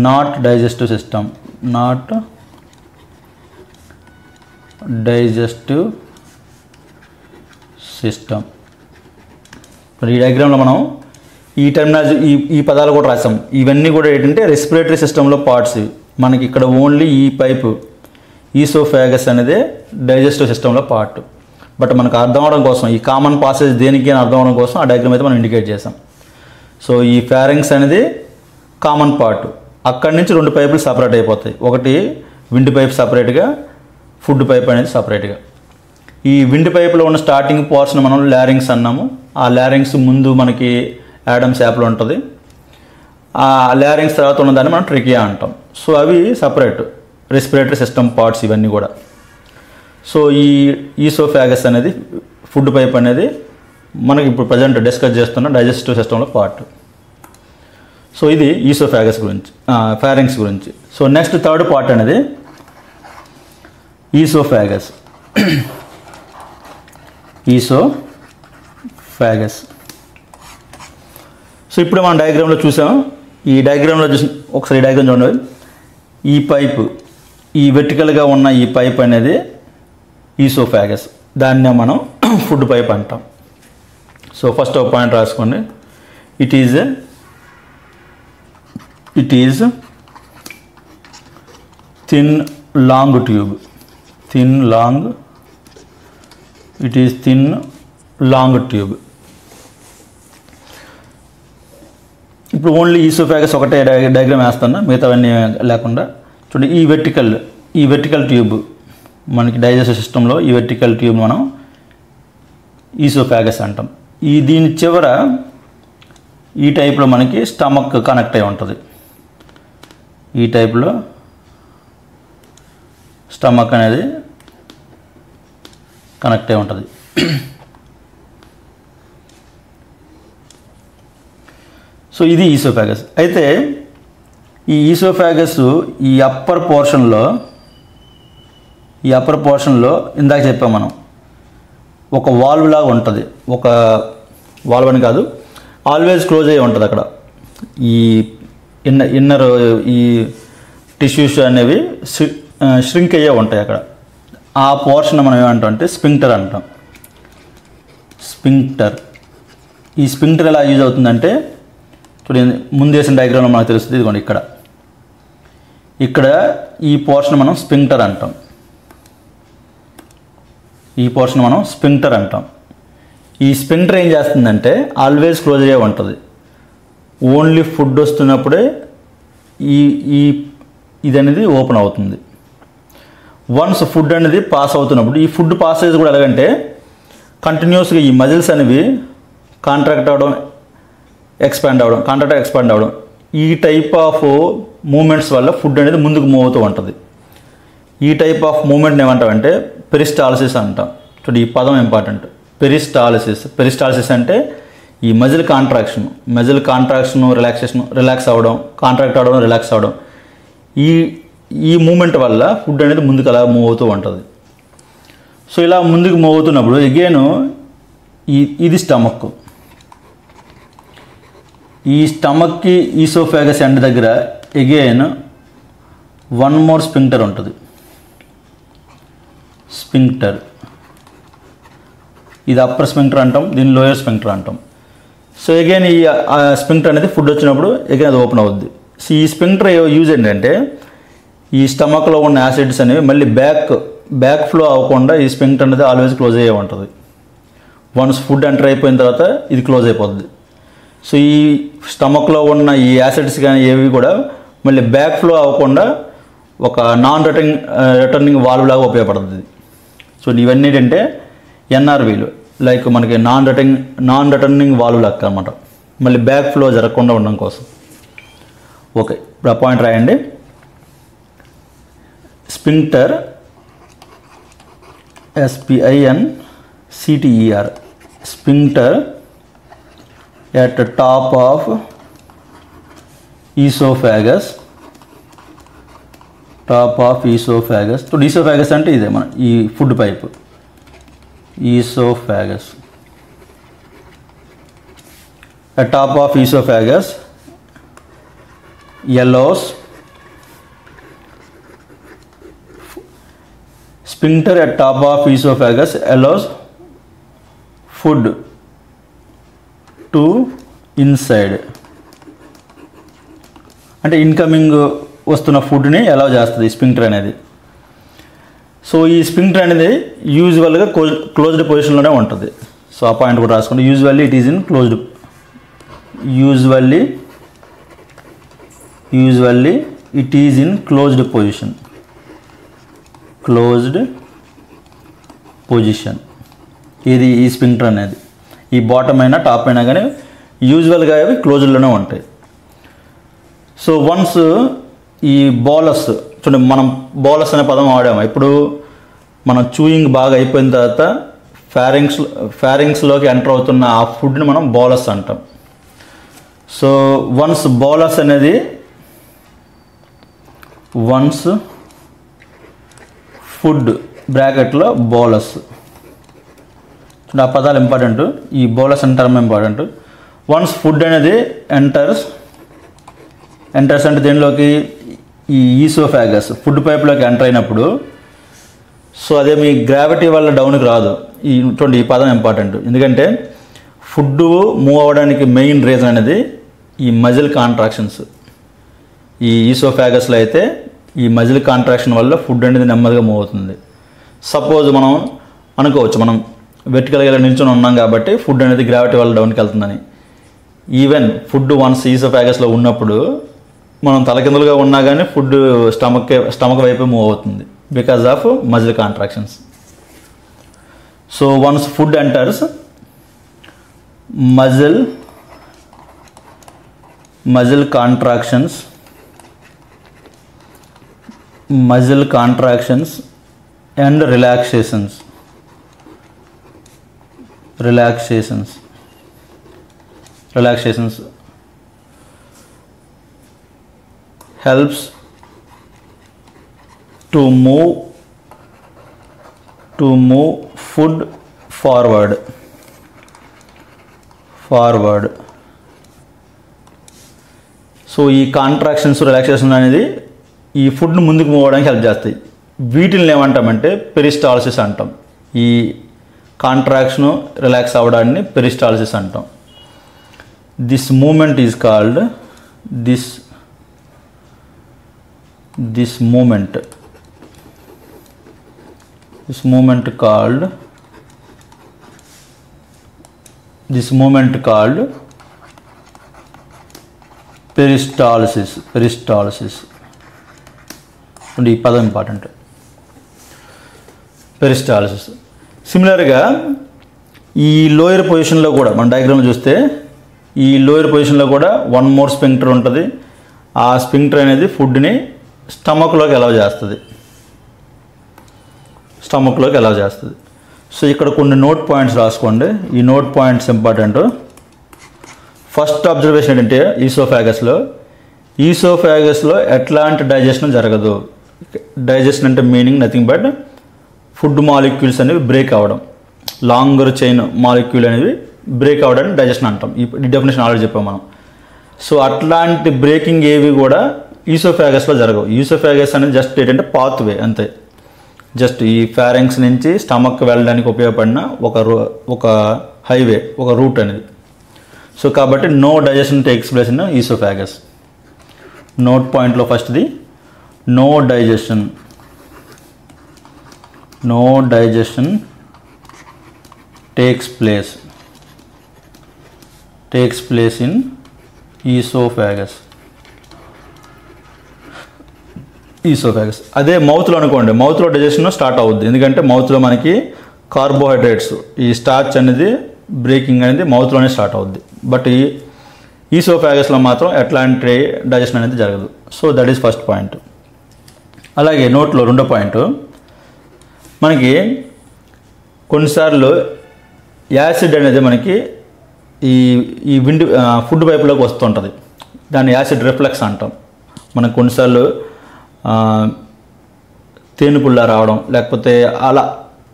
not digestive system. ఈ డయాగ్రామ్లో మనం ఈ టెర్మినాలజీ ఈ పదాలు కూడా రాసాం. ఇవన్నీ కూడా ఏంటంటే రెస్పిరేటరీ సిస్టంలో పార్ట్స్. మనకి ఇక్కడ ఓన్లీ ఈ పైపు ఈసోఫాగస్ అనేది డైజెస్టివ్ సిస్టంలో పార్ట్. బట్ మనకు అర్థం అవడం కోసం, ఈ కామన్ పాసేజ్ దేనికి అని అర్థం అవడం కోసం ఆ డయాగ్రామ్ అయితే మనం ఇండికేట్ చేసాం. సో ఈ ఫారింగ్స్ అనేది కామన్ పార్ట్. అక్కడి నుంచి రెండు పైపులు సపరేట్ అయిపోతాయి. ఒకటి విండ్ పైప్ సపరేట్గా, ఫుడ్ పైప్ అనేది సపరేట్గా. ఈ విండ్ పైపులో ఉన్న స్టార్టింగ్ పోర్షన్ మనం లారింగ్స్ అన్నాము. ఆ లారింగ్స్ ముందు మనకి యాడమ్స్ యాపిల్ ఉంటుంది. ఆ లారింగ్స్ తర్వాత ఉన్నదాన్ని మనం ట్రెకియా అంటాం. సో అవి సపరేట్ రెస్పిరేటరీ సిస్టమ్ పార్ట్స్ ఇవన్నీ కూడా. సో ఈ ఈసోఫాగస్ అనేది, ఫుడ్ పైప్ అనేది మనకి ఇప్పుడు ప్రజెంట్ డిస్కస్ చేస్తున్న డైజెస్టివ్ సిస్టంలో పార్ట్. సో ఇది ఈసోఫాగస్ గురించి, ఫారింగ్స్ గురించి. సో నెక్స్ట్ థర్డ్ పార్ట్ అనేది ఈసోఫాగస్. సో ఇప్పుడు మనం డయాగ్రామ్లో చూసాం. ఈ డయాగ్రామ్లో చూసి ఒకసారి ఈ డయాగ్రామ్ చూడండి. ఈ పైపు, ఈ వెర్టికల్గా ఉన్న ఈ పైప్ అనేది ఈసోఫాగస్, దాన్నే మనం ఫుడ్ పైప్ అంటాం. సో ఫస్ట్ ఒక పాయింట్ రాసుకోండి. It is thin long tube, thin long, it is thin long tube. ఇప్పుడు ఓన్లీ ఈసోఫాగస్ ఒకటే డయాగ్రామ్ వేస్తాను, మిగతావన్నీ లేకుండా. చూడండి, ఈ వెర్టికల్ ట్యూబ్ మనకి డైజెస్టివ్ సిస్టంలో ఈ వెర్టికల్ ట్యూబ్ మనం ఈసోఫాగస్ అంటాం. దీని చివర ఈ టైప్లో మనకి స్టమక్ కనెక్ట్ అయి ఉంటుంది. ఈ టైప్లో స్టమక్ అనేది కనెక్ట్ అయి ఉంటుంది. సో ఇది ఈసోఫాగస్. అయితే ఈ ఈసోఫాగస్ ఈ అప్పర్ పోర్షన్లో ఇందాక చెప్పాం మనం, ఒక వాల్వ్ లాగా ఉంటుంది. ఒక వాల్వ్ అని కాదు, ఆల్వేస్ క్లోజ్ అయ్యి ఉంటుంది. అక్కడ ఈ ఇన్నర్ ఈ టిష్యూస్ అనేవి ష్రింక్ అయ్యే ఉంటాయి అక్కడ. ఆ పోర్షన్ మనం ఏమంటాం అంటే స్పింక్టర్ అంటాం. స్పింక్టర్. ఈ స్పింక్టర్ ఎలా యూజ్ అవుతుందంటే, చూడండి ముందు వేసిన డయాగ్రామ్లో మనకు తెలుస్తుంది. ఇదిగోండి ఇక్కడ ఈ పోర్షన్ మనం స్పింక్టర్ అంటాం. ఈ పోర్షన్ మనం స్పింక్టర్ అంటాం. ఈ స్పింక్టర్ ఏం చేస్తుందంటే ఆల్వేస్ క్లోజ్ అయ్యే ఉంటుంది. ఓన్లీ ఫుడ్ వస్తున్నప్పుడే ఇది అనేది ఓపెన్ అవుతుంది. వన్స్ ఫుడ్ అనేది పాస్ అవుతున్నప్పుడు, ఈ ఫుడ్ పాస్ అయ్యేది కూడా ఎలాగంటే కంటిన్యూస్గా ఈ మజిల్స్ అనేవి కాంట్రాక్ట్ అవ్వడం, ఎక్స్పాండ్ అవ్వడం, ఈ టైప్ ఆఫ్ మూమెంట్స్ వల్ల ఫుడ్ అనేది ముందుకు మూవ్ అవుతూ ఉంటుంది. ఈ టైప్ ఆఫ్ మూమెంట్ని ఏమంటామంటే పెరిస్టాలసిస్ అంటాం. చూడండి, ఈ పదం ఇంపార్టెంట్. పెరిస్టాలసిస్ అంటే ఈ మజిల్ కాంట్రాక్షన్, రిలాక్స్ అవ్వడం, కాంట్రాక్ట్ అవ్వడం, రిలాక్స్ అవ్వడం, ఈ మూమెంట్ వల్ల ఫుడ్ అనేది ముందుకు అలా మూవ్ అవుతూ ఉంటుంది. సో ఇలా ముందుకు మూవ్ అవుతున్నప్పుడు అగైన్ ఇది స్టమక్. ఈ స్టమక్కి ఈసోఫాగస్ ఎండ్ దగ్గర అగైన్ వన్ మోర్ స్పింక్టర్ ఉంటుంది. స్పింక్టర్, ఇది అప్పర్ స్పింక్టర్ అంటాం, దీన్ని లోయర్ స్పింక్టర్ అంటాం. సో అగైన్ ఈ స్పింక్టర్ అనేది ఫుడ్ వచ్చినప్పుడు అగైన్ అది ఓపెన్ అవుద్ది. సో ఈ స్పింక్టర్ యూజ్ ఏంటంటే ఈ స్టమక్లో ఉన్న యాసిడ్స్ అనేవి మళ్ళీ బ్యాక్ ఫ్లో అవ్వకుండా ఈ స్పింక్టర్ అనేది ఆల్వేస్ క్లోజ్ అయ్యే ఉంటుంది. వన్స్ ఫుడ్ ఎంటర్ అయిపోయిన తర్వాత ఇది క్లోజ్ అయిపోతుంది. సో ఈ స్టమక్లో ఉన్న ఈ యాసిడ్స్ కానీ ఏవి కూడా మళ్ళీ బ్యాక్ ఫ్లో అవ్వకుండా ఒక రిటర్నింగ్ వాల్వ్ లాగా ఉపయోగపడుతుంది. సో ఇవన్నీ ఏంటంటే ఎన్ఆర్వీలు, లైక్ మనకి నాన్ రిటర్నింగ్ వాల్వ్ లెక్క అనమాట, మళ్ళీ బ్యాక్ ఫ్లో జరగకుండా ఉండడం కోసం. ఓకే, ఇప్పుడు ఆ పాయింట్ రాయండి. Sphincter, SPINCTER, sphincter at the top of esophagus. So oesophagus అంటే ఇదే మన ఈ food pipe. Oesophagus, at top of esophagus allows sphincter at top of esophagus allows food to inside, అంటే ఇన్కమింగ్ వస్తున్న ఫుడ్ని అలౌ చేస్తుంది ఈ స్పింక్టర్ అనేది. సో ఈ స్పింక్టర్ అనేది యూజువల్గా క్లోజ్డ్ పొజిషన్లోనే ఉంటుంది. సో ఆ పాయింట్ కూడా రాసుకోండి. Usually it is in closed position. ఇది ఈ స్పింక్టర్ అనేది ఈ బాటమ్ అయినా టాప్ అయినా కానీ యూజువల్గా అవి క్లోజ్డ్లోనే ఉంటాయి. సో వన్స్ ఈ బోలస్, చూడండి మనం బోలస్ అనే పదం వాడాము. ఇప్పుడు మనం చూయింగ్ బాగా అయిపోయిన తర్వాత ఫ్యారింగ్స్లోకి ఎంటర్ అవుతున్న ఆ ఫుడ్ని మనం బోలస్ అంటాం. సో వన్స్ బోలస్ అనేది ఫుడ్ బ్రాకెట్లో బోలస్, ఆ పదాలు ఇంపార్టెంట్. ఈ బోలస్ అనే టర్మ్ ఇంపార్టెంట్. వన్స్ ఫుడ్ అనేది ఎంటర్స్ అంటే దీనిలోకి ఈ ఈసోఫాగస్ ఫుడ్ పైప్లోకి ఎంటర్ అయినప్పుడు, సో అదే మీ గ్రావిటీ వల్ల డౌన్కి రాదు. చూడండి, ఈ పదం ఇంపార్టెంట్. ఎందుకంటే ఫుడ్ మూవ్ అవ్వడానికి మెయిన్ రీజన్ అనేది ఈ మజిల్ కాంట్రాక్షన్స్. ఈ ఈసోఫాగస్లో అయితే ఈ మజిల్ కాంట్రాక్షన్ వల్ల ఫుడ్ అనేది నెమ్మదిగా మూవ్ అవుతుంది. సపోజ్ మనం అనుకోవచ్చు మనం వెర్టికల్గా ఇలా నిల్చొని ఉన్నాం కాబట్టి ఫుడ్ అనేది గ్రావిటీ వల్ల డౌన్కి వెళ్తుందని. ఈవెన్ ఫుడ్ వన్స్ ఈసోఫాగస్లో ఉన్నప్పుడు మనం తలకిందులుగా ఉన్నా కానీ ఫుడ్ స్టమక్ వైపు మూవ్ అవుతుంది because of muscle contractions. So once food enters muscle contractions and relaxations helps to move food forward. So ఈ కాంట్రాక్షన్స్ రిలాక్సేషన్ అనేది ఈ ఫుడ్ను ముందుకు మూవ్ అవ్వడానికి హెల్ప్ చేస్తాయి. వీటిని ఏమంటామంటే పెరిస్టాల్సిస్ అంటాం. ఈ కాంట్రాక్షను రిలాక్స్ అవ్వడాన్ని పెరిస్టాల్సిస్ అంటాం. This movement is called this movement called peristalsis. అంటే ఈ పదం ఇంపార్టెంట్. పెరిస్టాల్సిస్. సిమిలర్గా ఈ లోయర్ పొజిషన్లో కూడా మన డయాగ్రామ్లో చూస్తే ఈ లోయర్ పొజిషన్లో కూడా వన్ మోర్ స్పింక్టర్ ఉంటుంది. ఆ స్పింక్టర్ అనేది ఫుడ్ని స్టమక్లోకి అలౌ చేస్తుంది. సో ఇక్కడ కొన్ని నోట్ పాయింట్స్ రాసుకోండి. ఈ note points important. First observation ఏంటంటే ఈసోఫాగస్లో ఎట్లాంటి డైజెషన్ జరగదు. డైజెషన్ అంటే meaning nothing but food molecules అనేవి బ్రేక్ అవ్వడం. లాంగర్ చైన్ మాలిక్యూల్ అనేవి బ్రేక్ అవ్వడానికి డైజెషన్ అంటాం. ఈ డెఫినేషన్ ఆల్రెడీ చెప్పాం మనం. సో అట్లాంటి బ్రేకింగ్ ఏవి కూడా ఈసోఫాగస్లో జరగవు. ఈసోఫాగస్ అనేది జస్ట్ ఏంటంటే పాత్వే అంతే. జస్ట్ ఈ ఫారింగ్స్ నుంచి స్టమక్ వెళ్ళడానికి ఉపయోగపడిన ఒక హైవే, ఒక రూట్ అనేది. సో కాబట్టి no digestion takes place in oesophagus. Note పాయింట్లో ఫస్ట్ది no digestion takes place in oesophagus. అదే మౌత్లో అనుకోండి, మౌత్లో డైజెషన్ స్టార్ట్ అవుద్ది. ఎందుకంటే మౌత్లో మనకి కార్బోహైడ్రేట్స్, ఈ స్టార్చ్ అనేది బ్రేకింగ్ అనేది మౌత్లోనే స్టార్ట్ అవుద్ది. బట్ ఈ ఈసోఫాగస్లో మాత్రం ఎట్లాంటి డైజెషన్ అనేది జరగదు. So that is first point. అలాగే నోట్లో రెండో పాయింట్, మనకి కొన్నిసార్లు యాసిడ్ అనేది మనకి ఈ ఫుడ్ పైపులోకి వస్తుంటుంది. దాన్ని యాసిడ్ రిఫ్లెక్స్ అంటాం. మనకు కొన్నిసార్లు తేనుపుల్లా రావడం, లేకపోతే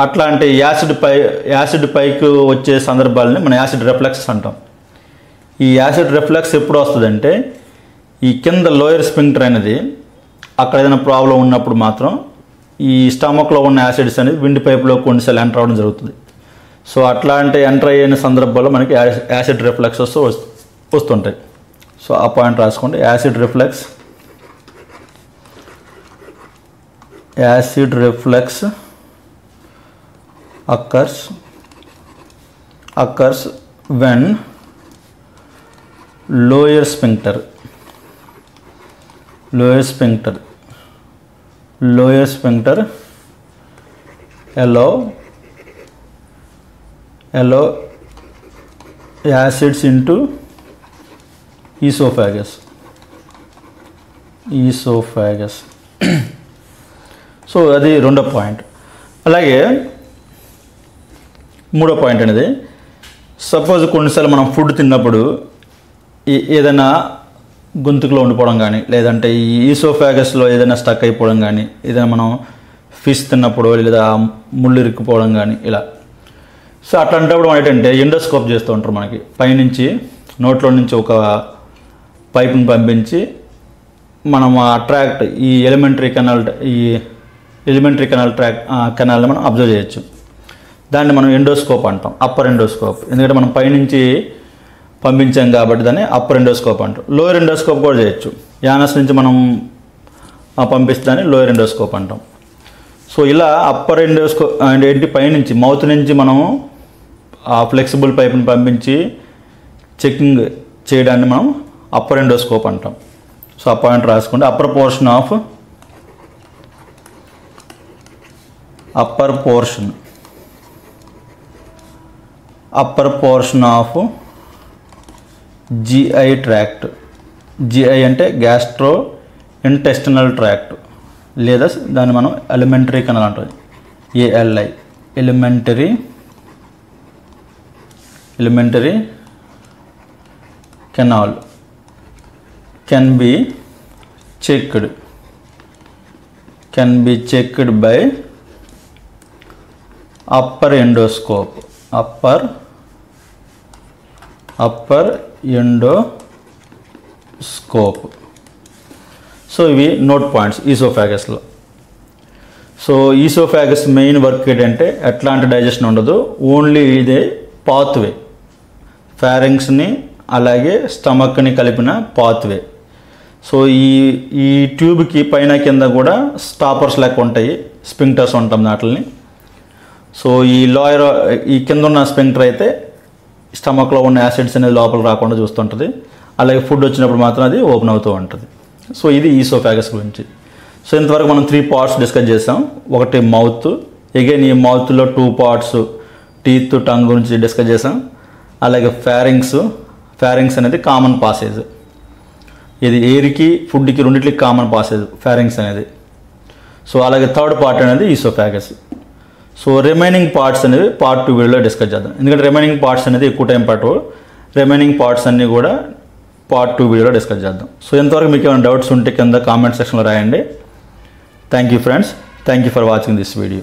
అట్లాంటి యాసిడ్ పైకి వచ్చే సందర్భాలని మనం యాసిడ్ రిఫ్లెక్స్ అంటాం. ఈ యాసిడ్ రిఫ్లెక్స్ ఎప్పుడు వస్తుందంటే ఈ కింద లోయర్ స్పింక్టర్ అనేది అక్కడ ఏదైనా ప్రాబ్లం ఉన్నప్పుడు మాత్రం ఈ స్టమక్లో ఉన్న యాసిడ్స్ అనేది విండ్ పైపులో కొన్నిసార్లు ఎంటర్ అవ్వడం జరుగుతుంది. సో అట్లాంటి ఎంటర్ అయిన సందర్భాల్లో మనకి యాసిడ్ రిఫ్లెక్స్ వస్తుంటాయి. సో ఆ పాయింట్ రాసుకోండి. Acid reflex occurs when lower sphincter allow acids into esophagus. So అది రెండో పాయింట్. అలాగే మూడో పాయింట్ అనేది, సపోజ్ కొన్నిసార్లు మనం ఫుడ్ తిన్నప్పుడు ఏదైనా గొంతుకులో ఉండిపోవడం కానీ, లేదంటే ఈ ఈసోఫాగస్లో ఏదైనా స్టక్ అయిపోవడం కానీ, ఏదైనా మనం ఫిష్ తిన్నప్పుడు లేదా ముళ్ళు ఇరుక్కుపోవడం కానీ ఇలా. సో అట్లాంటప్పుడు మనం ఏంటంటే ఎండోస్కోప్ చేస్తూ ఉంటారు. మనకి పైనుంచి నోట్లో నుంచి ఒక పైప్ని పంపించి మనం అట్రాక్ట్ ఈ ఎలిమెంటరీ కెనాల్ని మనం అబ్జర్వ్ చేయొచ్చు. దాన్ని మనం ఎండోస్కోప్ అంటాం, అప్పర్ ఎండోస్కోప్. ఎందుకంటే మనం పైనుంచి పంపించాం కాబట్టి దాన్ని అప్పర్ ఎండోస్కోప్ అంటాం. లోయర్ ఎండోస్కోప్ కూడా చేయొచ్చు. యానస్ నుంచి మనం పంపిస్తే దాన్ని లోయర్ ఎండోస్కోప్ అంటాం. సో ఇలా అప్పర్ ఎండోస్కోప్ అండ్ ఏంటి పైనుంచి మౌత్ నుంచి మనము ఆ ఫ్లెక్సిబుల్ పైప్ని పంపించి చెకింగ్ చేయడాన్ని మనం అప్పర్ ఎండోస్కోప్ అంటాం. సో ఆ పాయింట్ రాసుకుంటే upper portion of GI tract. GI అంటే గ్యాస్ట్రో ఇంటెస్టినల్ ట్రాక్ట్, లేదా దాన్ని మనం ఎలిమెంటరీ కెనాల్ అంటాం. ALI alimentary canal can be checked by upper endoscope. So ఇవి నోట్ పాయింట్స్ ఈసోఫాగస్లో. సో ఈసోఫాగస్ మెయిన్ వర్క్ ఏంటంటే ఎట్లాంటి డైజెషన్ ఉండదు, ఓన్లీ ఇదే పాత్వే, ఫారింగ్స్ని అలాగే స్టమక్ని కలిపిన పాత్వే. సో ఈ ట్యూబ్కి పైన కింద కూడా స్టాపర్స్ లెక్క ఉంటాయి, స్పింక్టర్స్ ఉంటాం వాటిని. సో ఈ కింద ఉన్న స్పింక్టర్ అయితే స్టమక్లో ఉన్న యాసిడ్స్ అనేది లోపల రాకుండా చూస్తుంటుంది, అలాగే ఫుడ్ వచ్చినప్పుడు మాత్రం అది ఓపెన్ అవుతూ ఉంటుంది. సో ఇది ఈసోఫాగస్ గురించి. సో ఇంతవరకు మనం 3 పార్ట్స్ డిస్కస్ చేసాం. ఒకటి మౌత్, అగైన్ ఈ మౌత్లో 2 పార్ట్స్ టీత్, టంగ్ గురించి డిస్కస్ చేసాం. అలాగే ఫారింగ్స్ అనేది కామన్ పాసేజ్, ఇది ఎయిర్కి ఫుడ్కి రెండింటికి కామన్ పాసేజ్ ఫారింగ్స్ అనేది. సో అలాగే థర్డ్ పార్ట్ అనేది ఈసోఫాగస్. సో రిమైనింగ్ పార్ట్స్ అనేవి పార్ట్ 2 వీడియోలో డిస్కస్ చేద్దాం, ఎందుకంటే రిమైనింగ్ పార్ట్స్ అనేది ఎక్కువ టైం పట్టవు. రిమైనింగ్ పార్ట్స్ అన్నీ కూడా పార్ట్ 2 వీడియోలో డిస్కస్ చేద్దాం. సో ఇంతవరకు మీకు ఏమైనా డౌట్స్ ఉంటే కింద కామెంట్ సెక్షన్లో రాయండి. Thank you friends, thank you for watching this video.